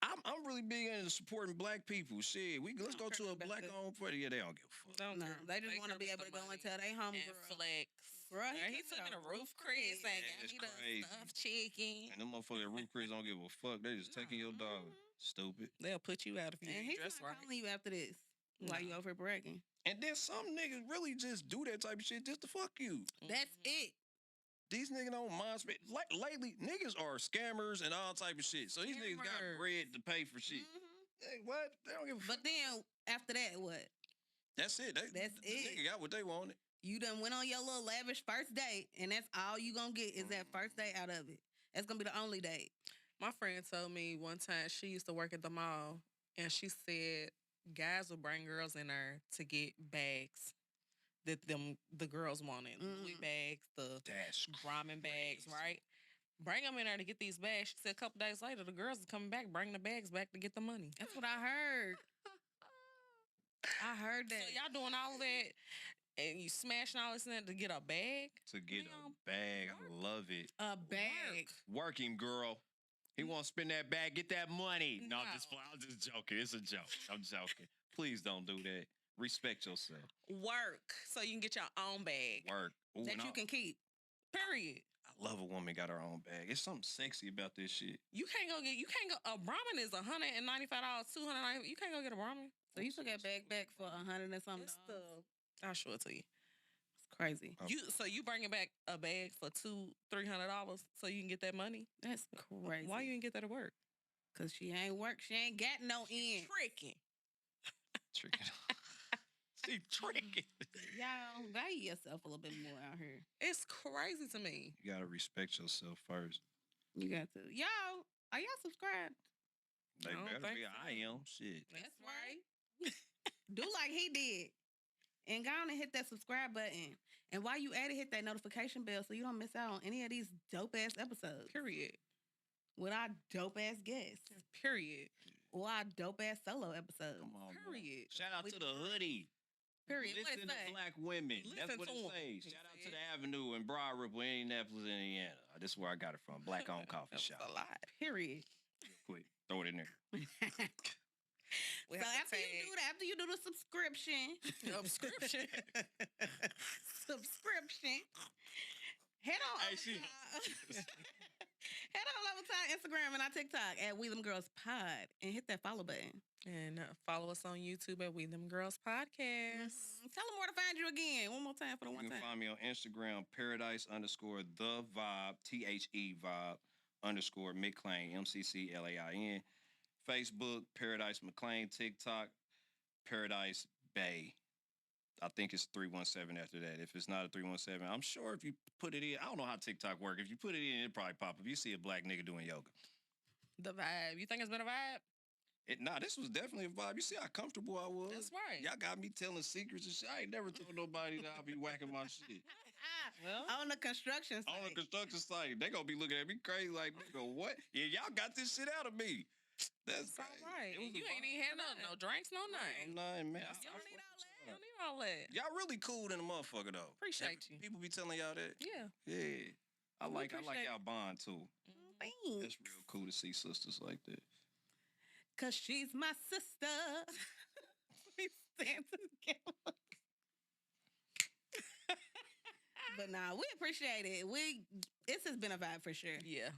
I'm really big into supporting black people. Shit, let's go to a black-owned party. Yeah, they don't give a fuck. No, they just want to be able to go and tell their homegirl. Flex. Bro, He took me to Roof Chris and Yeah, got it's me the crazy. stuffed chicken. And them motherfuckers at Roof Chris don't give a fuck. They just taking your dog. Stupid. They'll put you out if you And ain't he's dressed not right. calling you after this. While you No. over here bragging. And then some niggas really just do that type of shit just to fuck you. That's it. These niggas don't mind spend. Like lately, niggas are scammers and all type of shit. So these niggas got Scammers. bread to pay for shit. Hey, what? They don't give a fuck. But then after that, what? That's it. That's the it. Nigga got what they wanted. You done went on your little lavish first date, and that's all you gonna get is that first date out of it. That's gonna be the only date. My friend told me one time she used to work at the mall, and she said guys would bring girls in there to get bags that the girls wanted, Louis bags, the That's ramen bags, right? Bring them in there to get these bags. She said a couple days later, the girls are coming back, bringing the bags back to get the money. That's what I heard. I heard So that. y'all doing all of that, and you smashing all this in there to get a bag? to get Damn. a bag. I love it. A bag. Working girl. He want to spend that bag, get that money. No, I'm No. just joking. It's a joke. I'm joking. Please don't do that. Respect yourself. Work so you can get your own bag. Work. Ooh, That and you can keep. Period. I love a woman got her own bag. It's something sexy about this shit. You can't go. A Brahmin is $195, $290. You can't go get a Brahmin. So you took that bag back for $100 and something. It's I'll show it to you. It's crazy. Oh. You bringing back a bag for $200-$300 so you can get that money? That's crazy. Why you didn't get that at work? Cause she ain't work. She ain't got no end. Tricking. Tricking. She tricking. Y'all value yourself a little bit more out here. It's crazy to me. You gotta respect yourself first. You got to. Y'all, are y'all subscribed? They I don't better think be. so. I am. Shit. That's right. Do like he did. And go on and hit that subscribe button. And while you at it, hit that notification bell so you don't miss out on any of these dope ass episodes. Period. With our dope ass guests. Period. Or our dope ass solo episodes. Come on. man. Period. Shout out to the hoodie. Period. What Listen it to say? black women. That's Listen what to it 'em. says. He Shout out to said. the Avenue in Broad Ripple, Indianapolis, Indiana. This is where I got it from. Black owned coffee That's shop. a lot. Period. Quick. Throw it in there. We So have to after you do that, after you do the subscription, subscription. subscription, head on Hey, over she- to head on over to our Instagram and our TikTok at We Them Girls Pod and hit that follow button. And follow us on YouTube at We Them Girls Podcast. Tell them where to find you again. One more time for the You one can time. find me on Instagram, paradise_the vibe, THE vibe_ McClain, MCCLAIN. Facebook, Paradise McClain. TikTok, Paradise Bay. I think it's 317 after that. If it's not a 317, I'm sure if you put it in, I don't know how TikTok works. If you put it in, it'll probably pop up. You see a black nigga doing yoga. The vibe. You think it's been a vibe? This was definitely a vibe. You see how comfortable I was? That's right. Y'all got me telling secrets and shit. I ain't never told nobody that I'll be whacking my shit. Well, On the construction site. On the construction site, they gonna be looking at me crazy like, nigga, what? Yeah, y'all got this shit out of me. That's it's all crazy. right. It was You a ain't vibe. even had no drinks, no nothing. Nothing, man. You don't need all that. You don't need all that. Y'all really cool than a motherfucker though. Appreciate you. People be telling y'all that. Yeah. Yeah. I like appreciate y'all bond too. Thanks. It's real cool to see sisters like that. Cause she's my sister. We stand together. But nah, we appreciate it. This has been a vibe for sure. Yeah.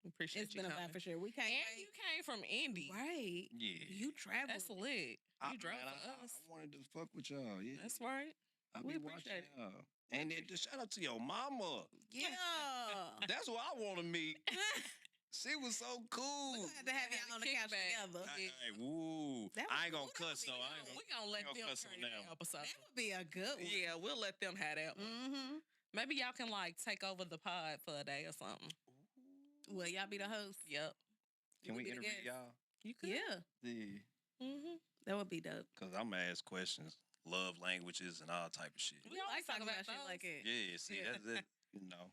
Appreciate It's you been a coming. vibe for sure. We can't And you came from Indy. right. Yeah. You traveled. That's lit. You drove man, for us. I wanted to fuck with y'all. Yeah. That's right. I we be watching appreciate it. y'all. And then just shout out to your mama. Yeah. That's what I want to meet. She was so cool. We had to have y'all on the couch Kickback. together. Hey, woo. That I ain't was- gonna cuss though. I ain't We gonna. gonna let gonna them cuss on carry that that one. episode. That would be a good one. Yeah, we'll let them have that one. Mm-hmm. Maybe y'all can like take over the pod for a day or something. Will y'all be the host? Yep. Can we be the interview guest. y'all? You could. Yeah. Yeah. Mm-hmm. That would be dope. Cause I'm gonna ask questions, love languages, and all type of shit. We always talk about shit those. like it. Yeah. See, Yeah. that's it. You know.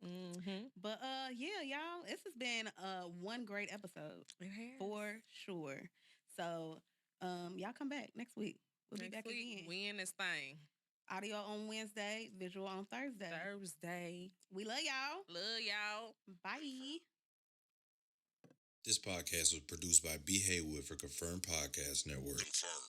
Mm-hmm. But yeah, y'all, this has been one great episode It has. for sure. So y'all come back next week. We'll be Next back week, again. we in this thing. Audio on Wednesday, visual on Thursday. Thursday. We love y'all. Love y'all. Bye. This podcast was produced by B. Haywood for Confirmed Podcast Network. Confirmed.